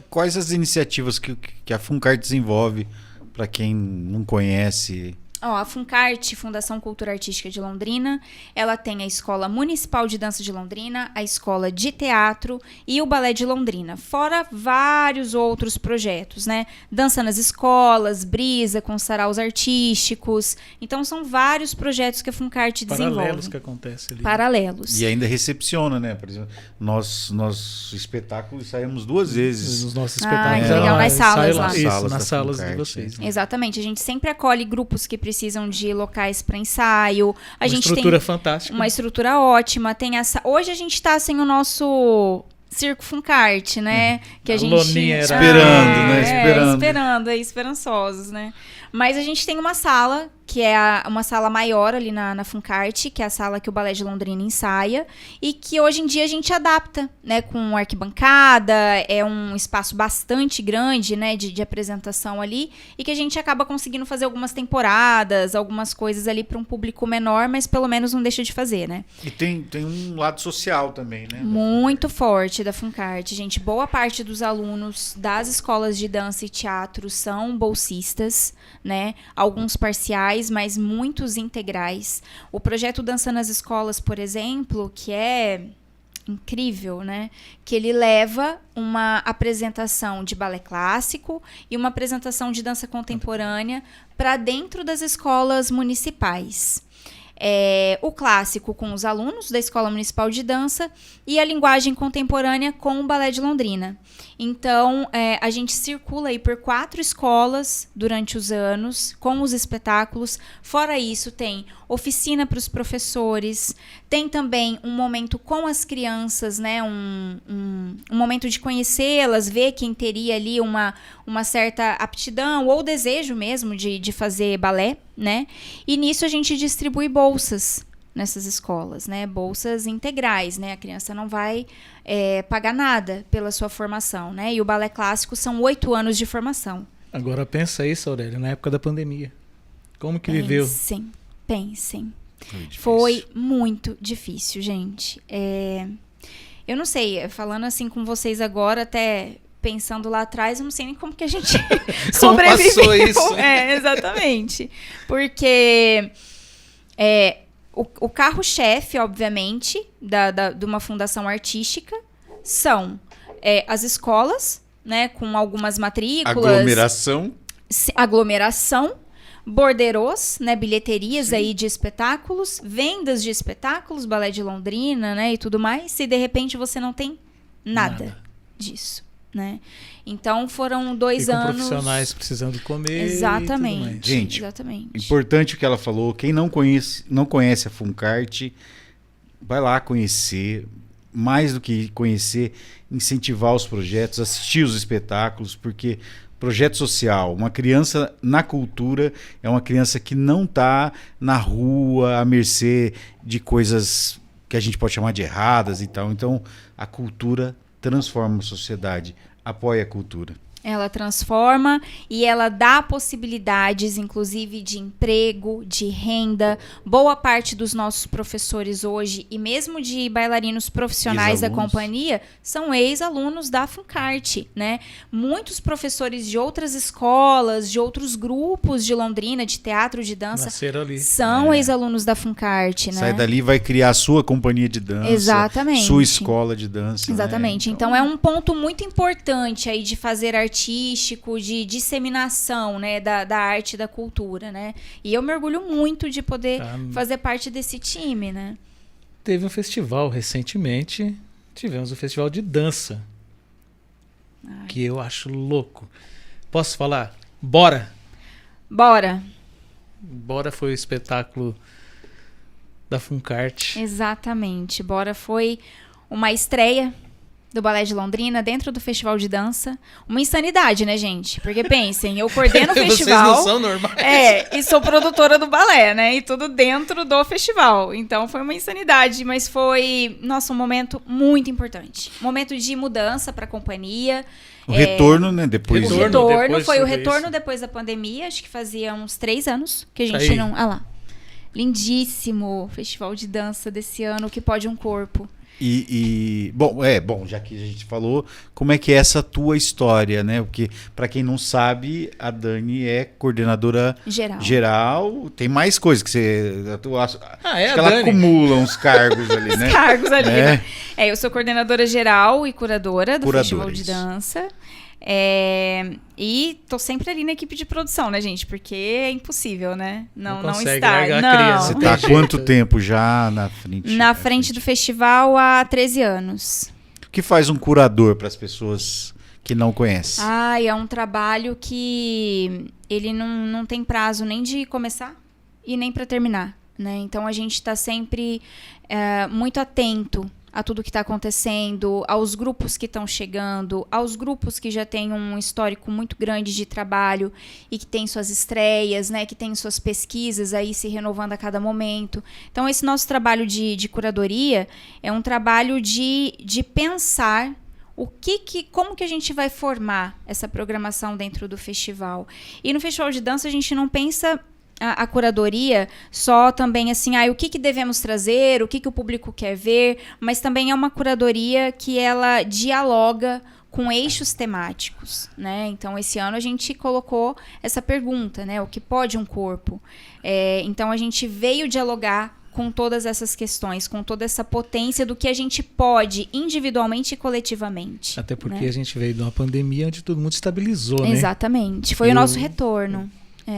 Quais as iniciativas que a Funcart desenvolve para quem não conhece? A Funcart, Fundação Cultura Artística de Londrina, ela tem a Escola Municipal de Dança de Londrina, a Escola de Teatro e o Balé de Londrina, fora vários outros projetos, né? Dança nas escolas, Brisa com saraus artísticos. Então, são vários projetos que a Funcart desenvolve. Paralelos que acontecem ali. Paralelos. E ainda recepciona, né? Por exemplo, nosso espetáculo saímos 2 vezes. Nos nossos Que espetáculos. legal, nas salas lá. Isso, nas da salas de Funcart, vocês. Né? Exatamente, a gente sempre acolhe grupos que precisam de locais para ensaio. A gente estrutura tem fantástica. uma estrutura ótima. Hoje a gente está sem o nosso Circo Funcart, né? Que a gente Loninha era... Esperando, né? Esperando, esperançosos, né? Mas a gente tem uma sala, que é uma sala maior ali na Funcart, que é a sala que o Balé de Londrina ensaia, e que hoje em dia a gente adapta, né? Com arquibancada, é um espaço bastante grande, né? De apresentação ali, e que a gente acaba conseguindo fazer algumas temporadas, algumas coisas ali para um público menor, mas pelo menos não deixa de fazer, né? E tem um lado social também, né? Muito forte da Funcart, gente. Boa parte dos alunos das escolas de dança e teatro são bolsistas, né? Alguns parciais, mas muitos integrais. O projeto Dança nas Escolas, por exemplo, que é incrível, né? Que ele leva uma apresentação de balé clássico e uma apresentação de dança contemporânea para dentro das escolas municipais. O clássico com os alunos da Escola Municipal de Dança e a linguagem contemporânea com o Balé de Londrina. Então, a gente circula aí por 4 escolas durante os anos com os espetáculos. Fora isso, tem oficina para os professores, tem também um momento com as crianças, né? Um momento de conhecê-las, ver quem teria ali uma certa aptidão ou desejo mesmo de fazer balé, né? E nisso a gente distribui bolsas nessas escolas, né? Bolsas integrais, né? A criança não vai pagar nada pela sua formação, né? E o balé clássico são 8 anos de formação. Agora pensa isso, Aurélia, na época da pandemia. Como que viveu? Pensem. Foi muito difícil, gente. Eu não sei, falando assim com vocês agora, até pensando lá atrás, eu não sei nem como que a gente sobreviveu. Passou isso? Exatamente. Porque o carro-chefe, obviamente, de uma fundação artística são as escolas, né, com algumas matrículas. Aglomeração. Borderôs, né, bilheterias aí de espetáculos, vendas de espetáculos, Balé de Londrina, né, e tudo mais, se de repente você não tem nada disso, né? Então foram 2 anos... profissionais precisando comer. Exatamente. E tudo mais. Gente, exatamente. Importante o que ela falou, quem não conhece a Funcart, vai lá conhecer, mais do que conhecer, incentivar os projetos, assistir os espetáculos, porque... Projeto social, uma criança na cultura é uma criança que não está na rua à mercê de coisas que a gente pode chamar de erradas e tal. Então, a cultura transforma a sociedade. Apoie a cultura. Ela transforma e ela dá possibilidades, inclusive, de emprego, de renda. Boa parte dos nossos professores hoje, e mesmo de bailarinos profissionais da companhia, são ex-alunos da Funcarte, né? Muitos professores de outras escolas, de outros grupos de Londrina, de teatro, de dança, são ex-alunos da Funcarte, né? Sai dali e vai criar a sua companhia de dança. Exatamente. Sua escola de dança. Exatamente. Né? Então é um ponto muito importante aí de fazer artístico, de disseminação, né, da arte e da cultura, né? E eu me orgulho muito de poder fazer parte desse time, né? Teve um festival recentemente, tivemos um festival de dança, que eu acho louco. Posso falar? Bora! Bora! Bora foi o espetáculo da Funcarte. Exatamente. Bora foi uma estreia do Balé de Londrina dentro do Festival de Dança. Uma insanidade, né, gente? Porque pensem, eu coordeno o festival. Vocês não são normais. E sou produtora do balé, né? E tudo dentro do festival. Então foi uma insanidade, mas foi, nossa, um momento muito importante. Momento de mudança para a companhia. O retorno, né? Depois O retorno depois foi o isso. retorno depois da pandemia. Acho que fazia uns 3 anos que a gente não... Ah lá. Lindíssimo festival de dança desse ano, O Que Pode um Corpo. Bom, já que a gente falou, como é que é essa tua história, né? Porque, para quem não sabe, a Dani é coordenadora geral. Tem mais coisas que você... acho que ela acumula uns cargos ali, né? Os cargos ali, né? Eu sou coordenadora geral e curadora do Festival de Dança. E tô sempre ali na equipe de produção, né, gente? Porque é impossível, né? Não estar. Você tá há quanto tempo já na frente? Na frente do festival há 13 anos. O que faz um curador para as pessoas que não conhecem? É um trabalho que ele não tem prazo nem de começar e nem para terminar, né? Então a gente está sempre muito atento a tudo que está acontecendo, aos grupos que estão chegando, aos grupos que já têm um histórico muito grande de trabalho e que têm suas estreias, né, que têm suas pesquisas aí se renovando a cada momento. Então, esse nosso trabalho de curadoria é um trabalho de pensar como que a gente vai formar essa programação dentro do festival. E no Festival de Dança a gente não pensa a curadoria só também assim, o que devemos trazer, o que o público quer ver, mas também é uma curadoria que ela dialoga com eixos temáticos, né? Então, esse ano a gente colocou essa pergunta, né? O que pode um corpo? Então, a gente veio dialogar com todas essas questões, com toda essa potência do que a gente pode individualmente e coletivamente. Até porque a gente veio de uma pandemia onde todo mundo estabilizou, né? Exatamente. Foi o nosso retorno.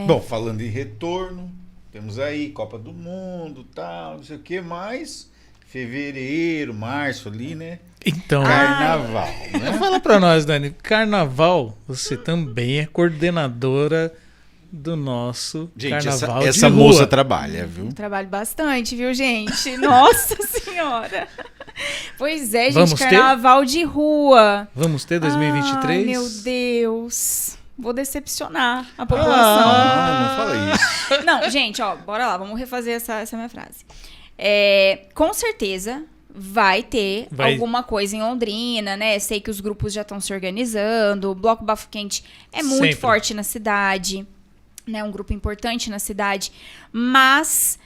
Bom, falando em retorno, temos aí Copa do Mundo, tal, não sei o que, mas fevereiro, março ali, né? Então, Carnaval, né? Fala pra nós, Dani, Carnaval, você também é coordenadora do nosso Carnaval de essa rua. moça trabalha, viu? Eu trabalho bastante, viu, gente? Nossa Senhora! Pois é, gente, Vamos Carnaval de rua. Vamos ter 2023? Ai, meu Deus. Vou decepcionar a população. Não fala isso. Não, gente, bora lá, vamos refazer essa minha frase. Com certeza vai ter alguma coisa em Londrina, né? Sei que os grupos já estão se organizando, o Bloco Bafo Quente é muito forte na cidade, né? Um grupo importante na cidade, mas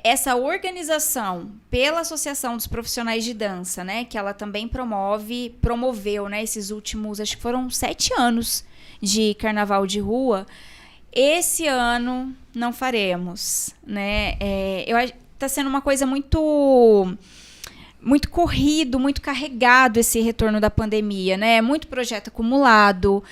essa organização pela Associação dos Profissionais de Dança, né? Que ela também promoveu, né? Esses últimos, acho que foram 7 anos de Carnaval de rua. Esse ano não faremos, né? Tá sendo uma coisa muito corrido, muito carregado esse retorno da pandemia, né? Muito projeto acumulado,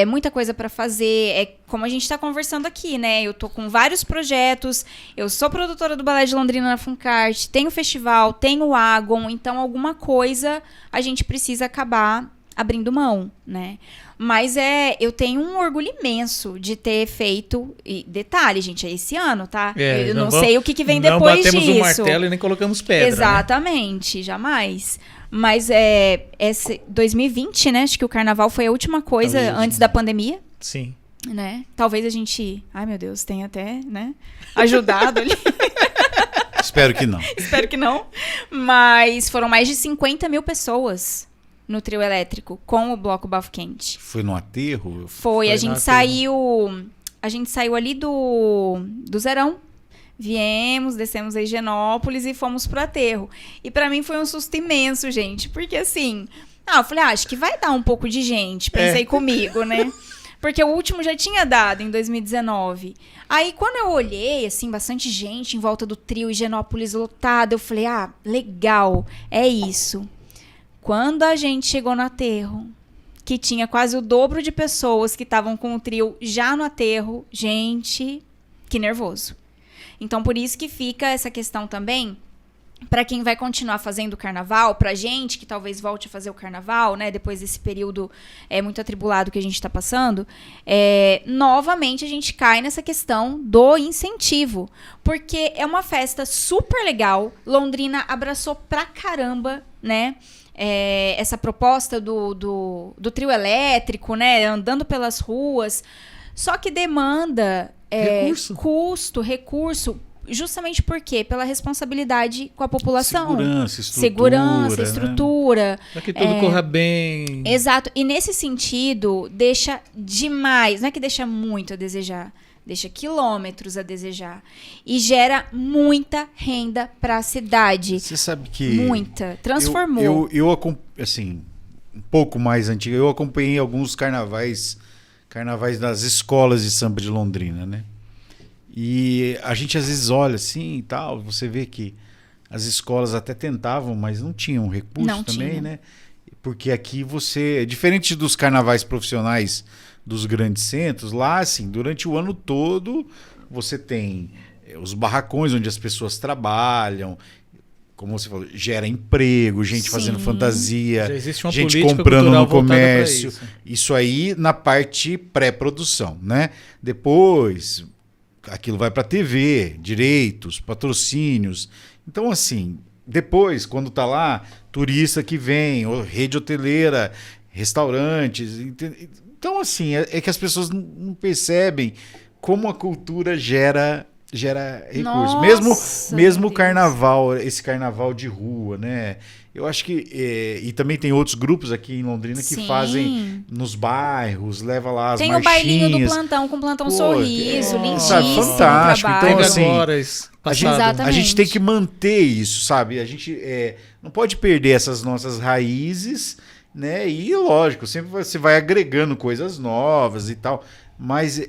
muita coisa para fazer. Como a gente está conversando aqui, né? Eu tô com vários projetos, eu sou produtora do Balé de Londrina na Funcarte, tenho festival, tenho o Agon, então alguma coisa a gente precisa acabar abrindo mão, né? Mas eu tenho um orgulho imenso de ter feito... E detalhe, gente, é esse ano, tá? Eu não sei o que vem depois disso. Não batemos o martelo e nem colocamos pedra, exatamente, né? Jamais. Mas 2020, né? Acho que o Carnaval foi a última coisa antes da pandemia. Sim. Né? Talvez a gente... Ai, meu Deus, tenha até, né? Ajudado ali. Espero que não. Espero que não. Mas foram mais de 50 mil pessoas no trio elétrico com o bloco Bafo Quente. Foi no aterro? Foi, a no gente aterro. saiu. A gente saiu ali do Zerão. Viemos, descemos a Higienópolis e fomos pro aterro. E pra mim foi um susto imenso, gente. Porque assim. Eu falei, acho que vai dar um pouco de gente. Pensei comigo, né? Porque o último já tinha dado em 2019. Aí, quando eu olhei, assim, bastante gente em volta do trio, Higienópolis lotado, eu falei, legal, é isso. Quando a gente chegou no aterro, que tinha quase o dobro de pessoas que estavam com o trio já no aterro, gente, que nervoso. Então, por isso que fica essa questão também, para quem vai continuar fazendo o carnaval, pra gente que talvez volte a fazer o carnaval, né, depois desse período muito atribulado que a gente está passando, novamente a gente cai nessa questão do incentivo, porque é uma festa super legal, Londrina abraçou pra caramba, né, essa proposta do trio elétrico, né, andando pelas ruas, só que demanda custo, recurso, justamente por quê? Pela responsabilidade com a população. Segurança, estrutura. Né? Para que tudo corra bem. Exato. E nesse sentido, deixa demais, não é que deixa muito a desejar, deixa quilômetros a desejar. E gera muita renda para a cidade. Você sabe que... Muita. Transformou. Eu assim, um pouco mais antigo, eu acompanhei alguns carnavais das escolas de samba de Londrina, né? E a gente às vezes olha assim e tal, você vê que as escolas até tentavam, mas não tinham recurso também, né? Porque aqui diferente dos carnavais profissionais dos grandes centros, lá assim, durante o ano todo você tem os barracões onde as pessoas trabalham, como você falou, gera emprego, gente fazendo fantasia, já existe uma gente política comprando no cultural voltada pra comércio. Isso aí na parte pré-produção, né? Depois aquilo vai para TV, direitos, patrocínios. Então, assim, depois, quando tá lá, turista que vem, rede hoteleira, restaurantes. Então, assim, é que as pessoas não percebem como a cultura gera recursos. Nossa, Mesmo o carnaval, esse carnaval de rua, né? Eu acho que... e também tem outros grupos aqui em Londrina que fazem nos bairros, leva lá as marchinhas. Tem o bailinho do plantão, com o Plantão Sorriso, lindíssimo. Sabe, fantástico. Trabalho. Então, assim, Passado. a gente tem que manter isso, sabe? A gente não pode perder essas nossas raízes, né? E, lógico, sempre você vai agregando coisas novas e tal, mas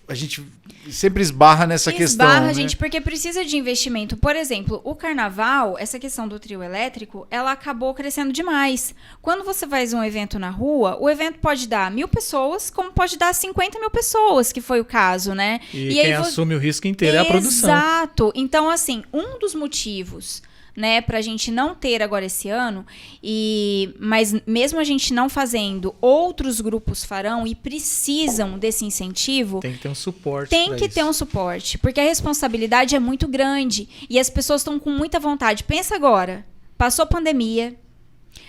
a gente sempre esbarra nessa questão. Esbarra, gente, porque precisa de investimento. Por exemplo, o carnaval, essa questão do trio elétrico, ela acabou crescendo demais. Quando você faz um evento na rua, o evento pode dar 1.000 pessoas, como pode dar 50.000 pessoas, que foi o caso, né? E quem assume o risco inteiro é a produção. Exato. Então, assim, um dos motivos, né, pra gente não ter agora esse ano, mas mesmo a gente não fazendo, outros grupos farão e precisam desse incentivo. Tem que ter um suporte. Tem que ter um suporte, porque a responsabilidade é muito grande e as pessoas estão com muita vontade. Pensa agora, passou pandemia,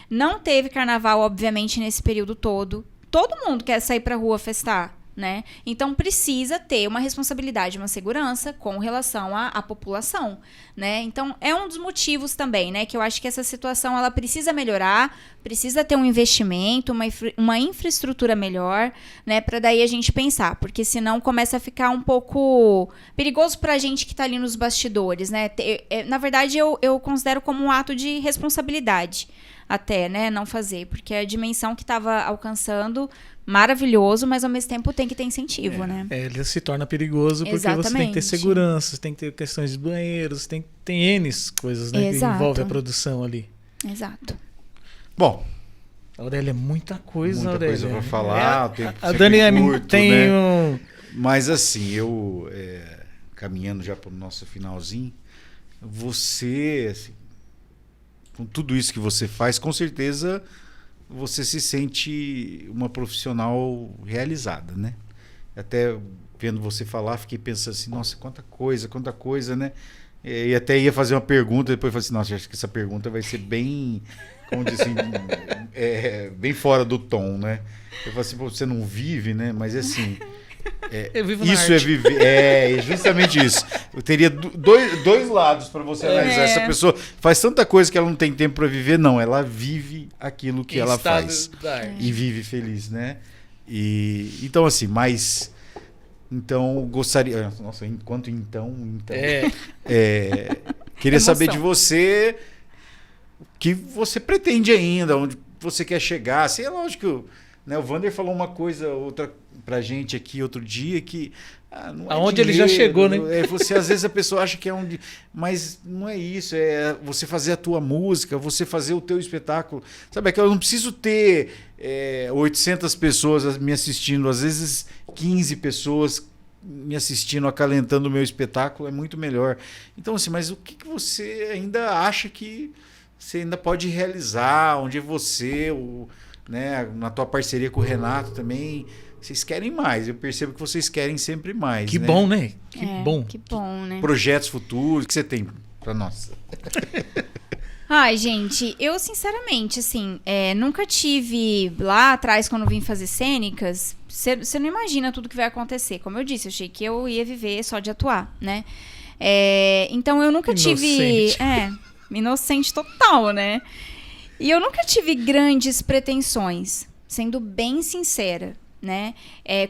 não teve carnaval, obviamente, nesse período todo. Todo mundo quer sair pra rua festar, né? Então precisa ter uma responsabilidade, uma segurança com relação à população, né? Então é um dos motivos também, né, que eu acho que essa situação ela precisa melhorar, precisa ter um investimento, uma infraestrutura melhor, né, para daí a gente pensar, porque senão começa a ficar um pouco perigoso pra gente que tá ali nos bastidores, né? Na verdade eu considero como um ato de responsabilidade até, né, não fazer, porque a dimensão que estava alcançando, maravilhoso, mas ao mesmo tempo tem que ter incentivo, né? Ele se torna perigoso porque você tem que ter segurança, você tem que ter questões de banheiros, tem N coisas, né, que envolve a produção ali. Exato. Bom, Aurélia, muita coisa, muita Aurélia. coisa pra falar. A Dani curto, tem né? Mas assim, eu caminhando já para o nosso finalzinho, você, assim, com tudo isso que você faz, com certeza você se sente uma profissional realizada, né? Até vendo você falar, fiquei pensando assim, nossa, quanta coisa, né? E até ia fazer uma pergunta, depois falei assim, nossa, acho que essa pergunta vai ser bem, como diz assim, bem fora do tom, né? Eu falei assim, pô, você não vive, né? Mas assim, Eu vivo na Isso arte. é viver. É justamente isso. Eu teria dois lados para você analisar. Essa pessoa faz tanta coisa que ela não tem tempo para viver. Não, ela vive aquilo que Em ela estado faz. da arte. E vive feliz, né? Então, assim, mas. Então, gostaria. Nossa, enquanto então. Queria saber de você o que você pretende ainda, onde você quer chegar. Assim, é lógico, né? O Wander falou uma coisa, outra pra gente aqui outro dia, que não é Aonde ele dinheiro, já chegou, né? Às vezes a pessoa acha que é onde. Mas não é isso, é você fazer a tua música, você fazer o teu espetáculo. Sabe, é que eu não preciso ter 800 pessoas me assistindo, às vezes 15 pessoas me assistindo, acalentando o meu espetáculo, é muito melhor. Então, assim, mas o que você ainda acha que você ainda pode realizar? Onde você, né, na tua parceria com o Renato também, vocês querem mais. Eu percebo que vocês querem sempre mais. Que bom, né? Que bom. Que bom, né? Projetos futuros, o que você tem para nós? Ai, gente, eu sinceramente, assim, nunca tive lá atrás, quando vim fazer cênicas, você não imagina tudo que vai acontecer. Como eu disse, eu achei que eu ia viver só de atuar, né? Então eu nunca tive... Inocente total, né? E eu nunca tive grandes pretensões, sendo bem sincera, né?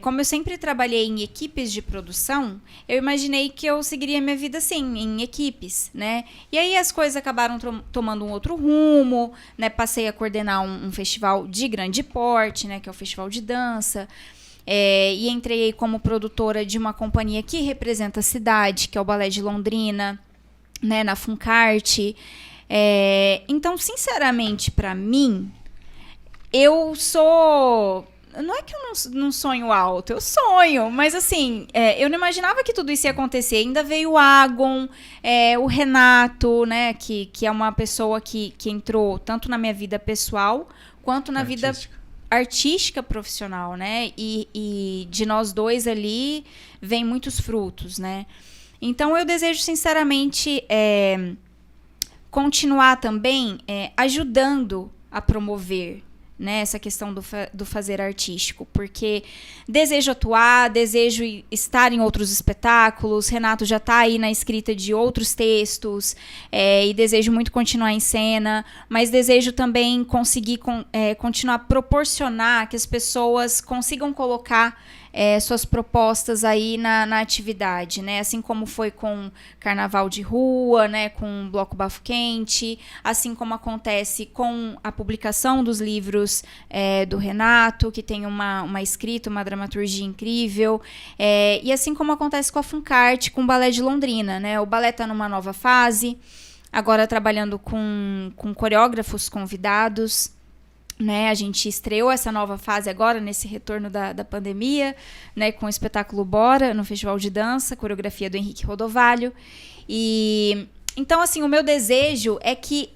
Como eu sempre trabalhei em equipes de produção, eu imaginei que eu seguiria minha vida assim, em equipes, né? E aí as coisas acabaram tomando um outro rumo, né? Passei a coordenar um festival de grande porte, né? Que é o Festival de Dança. E entrei como produtora de uma companhia que representa a cidade, que é o Balé de Londrina, né? Na Funcarte. Então, sinceramente, para mim, eu sou... Não é que eu não sonho alto, eu sonho, mas assim, eu não imaginava que tudo isso ia acontecer. Ainda veio o Agon, o Renato, né, que é uma pessoa que entrou tanto na minha vida pessoal, quanto na vida artística profissional, né, e de nós dois ali vem muitos frutos, né. Então eu desejo sinceramente continuar também ajudando a promover, né, essa questão do fazer artístico, porque desejo atuar, desejo estar em outros espetáculos. Renato já está aí na escrita de outros textos, e desejo muito continuar em cena, mas desejo também conseguir continuar a proporcionar que as pessoas consigam colocar suas propostas aí na atividade, né? Assim como foi com Carnaval de Rua, né? Com Bloco Bafo Quente, assim como acontece com a publicação dos livros do Renato, que tem uma escrita, uma dramaturgia incrível, e assim como acontece com a Funcarte, com o Balé de Londrina, né? O balé está numa nova fase, agora trabalhando com coreógrafos convidados, né, a gente estreou essa nova fase agora, nesse retorno da pandemia, né, com o espetáculo Bora, no Festival de Dança, coreografia do Henrique Rodovalho. E então, assim, o meu desejo é que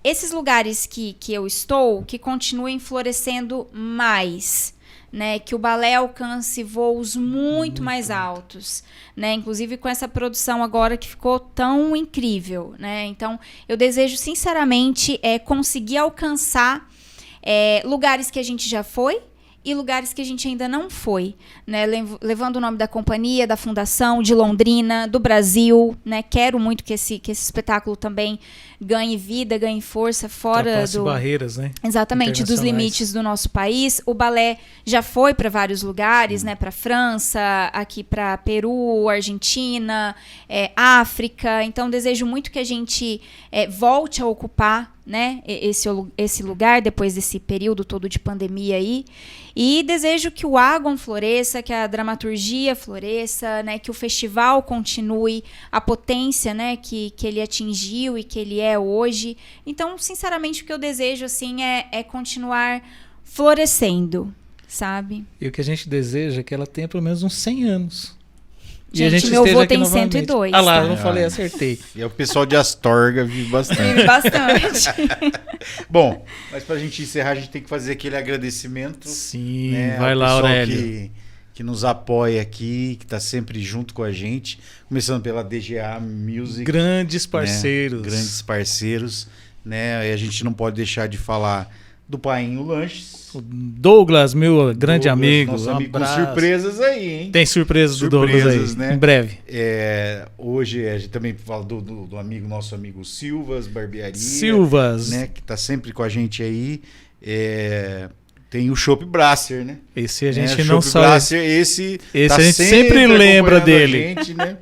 esses lugares que eu estou, que continuem florescendo mais, né, que o balé alcance voos muito mais altos, né, inclusive com essa produção agora que ficou tão incrível, né. Então, eu desejo, sinceramente, conseguir alcançar lugares que a gente já foi e lugares que a gente ainda não foi, né? Levando o nome da companhia, da fundação, de Londrina, do Brasil, né? Quero muito que esse espetáculo também ganhe vida, ganhe força fora barreiras, né? Exatamente, dos limites do nosso país. O balé já foi para vários lugares, né? Para França, aqui para Peru, Argentina, África. Então, desejo muito que a gente volte a ocupar, né, esse lugar depois desse período todo de pandemia aí, e desejo que o Agon floresça, que a dramaturgia floresça, né, que o festival continue a potência, né, que ele atingiu e que ele é hoje. Então, sinceramente, o que eu desejo assim é continuar florescendo, sabe? E o que a gente deseja é que ela tenha pelo menos uns 100 anos. Gente, e a gente meu avô aqui tem novamente. 102. Ah lá, tá? eu não falei, acertei. E o pessoal de Astorga vive bastante. Vive bastante. Bom, mas pra gente encerrar, a gente tem que fazer aquele agradecimento. Sim, né, vai ao lá, pessoal Aurélio. que nos apoia aqui, que tá sempre junto com a gente. Começando pela DGA Music. Grandes parceiros. Né, grandes parceiros. Né, e a gente não pode deixar de falar do Painho Lanches. O Douglas, meu grande Douglas, amigo. Nosso Um amigo com abraço. surpresas aí, hein? Tem surpresas do Douglas Surpresas, aí, né? em breve. Hoje a gente também fala do amigo, nosso amigo Silvas Barbearia. Silvas. Né, que tá sempre com a gente aí. Tem o Chopp Brasser, né? Esse a gente O não Chopp sabe. Brasser, esse Esse tá a gente sempre lembra acompanhando dele. a gente, né?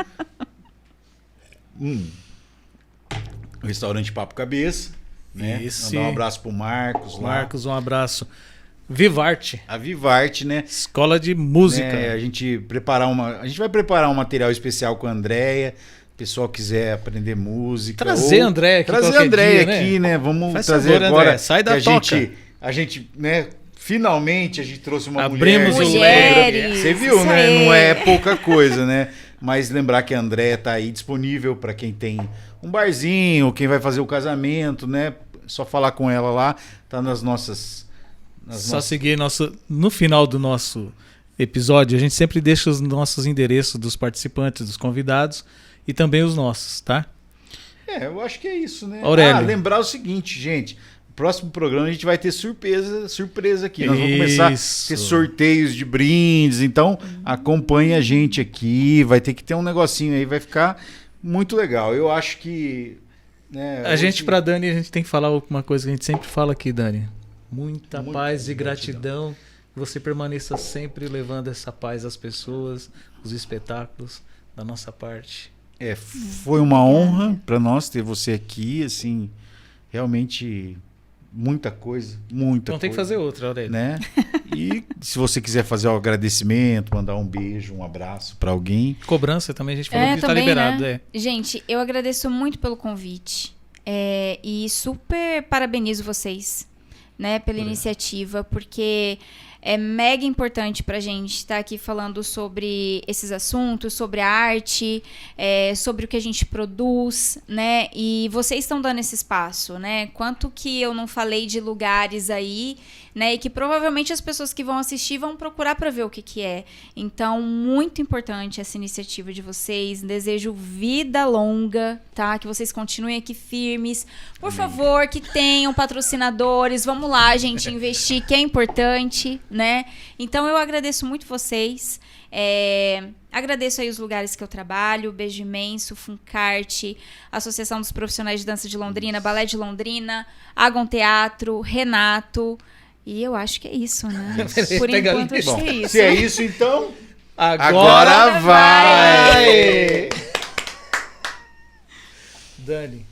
O restaurante Papo Cabeça, né? Esse- Mandar um abraço pro Marcos lá. Marcos, um abraço. Vivarte, A Vivarte, né? escola de música. A gente vai preparar um material especial com a Andréia. O pessoal quiser aprender música. Trazer a Andréia aqui Trazer a qualquer Andréia dia, aqui, né? Vamos Faz trazer favor, agora. Andréia, sai da que toca. a gente, né? Finalmente a gente trouxe uma Abrimos mulher. o Mulheres, Você viu, isso né? aí. Não é pouca coisa, né? Mas lembrar que a Andréia tá aí disponível para quem tem um barzinho, quem vai fazer o casamento, né? Só falar com ela lá. Tá nas nossas. Só seguir no final do nosso episódio, a gente sempre deixa os nossos endereços dos participantes, dos convidados e também os nossos, tá? Eu acho que é isso, né? Aurélio. Lembrar o seguinte, gente. No próximo programa a gente vai ter surpresa aqui. Nós vamos começar a Isso. ter sorteios de brindes. Então, acompanhe a gente aqui. Vai ter que ter um negocinho aí, vai ficar muito legal. Eu acho que. Né, A gente, pra Dani, a gente tem que falar uma coisa que a gente sempre fala aqui, Dani. Muita Muita paz e gratidão. gratidão. Que você permaneça sempre levando essa paz às pessoas, os espetáculos da nossa parte. Foi uma honra para nós ter você aqui, assim, realmente muita coisa, muita Então tem que coisa, fazer outra, Aurélio. né? E se você quiser fazer um agradecimento, mandar um beijo, um abraço para alguém, Cobrança também, a gente falou que tá também, liberado. né? Gente, eu agradeço muito pelo convite. E super parabenizo vocês, né, pela iniciativa, porque é mega importante pra gente estar aqui falando sobre esses assuntos, sobre a arte, sobre o que a gente produz, né? E vocês estão dando esse espaço, né? Quanto que eu não falei de lugares aí, né? E que provavelmente as pessoas que vão assistir vão procurar para ver o que que é. Então, muito importante essa iniciativa de vocês. Desejo vida longa, tá? Que vocês continuem aqui firmes. Por favor, que tenham patrocinadores. Vamos lá, gente, investir, que é importante, né? Então, eu agradeço muito vocês. Agradeço aí os lugares que eu trabalho, Beijo Imenso, Funcarte, Associação dos Profissionais de Dança de Londrina, Balé de Londrina, Agon Teatro, Renato. E eu acho que é isso, né? Por Pega enquanto, ali. acho que é isso. se é isso, então, Agora vai! Dani.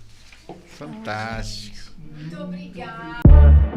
Fantástico. Muito obrigada.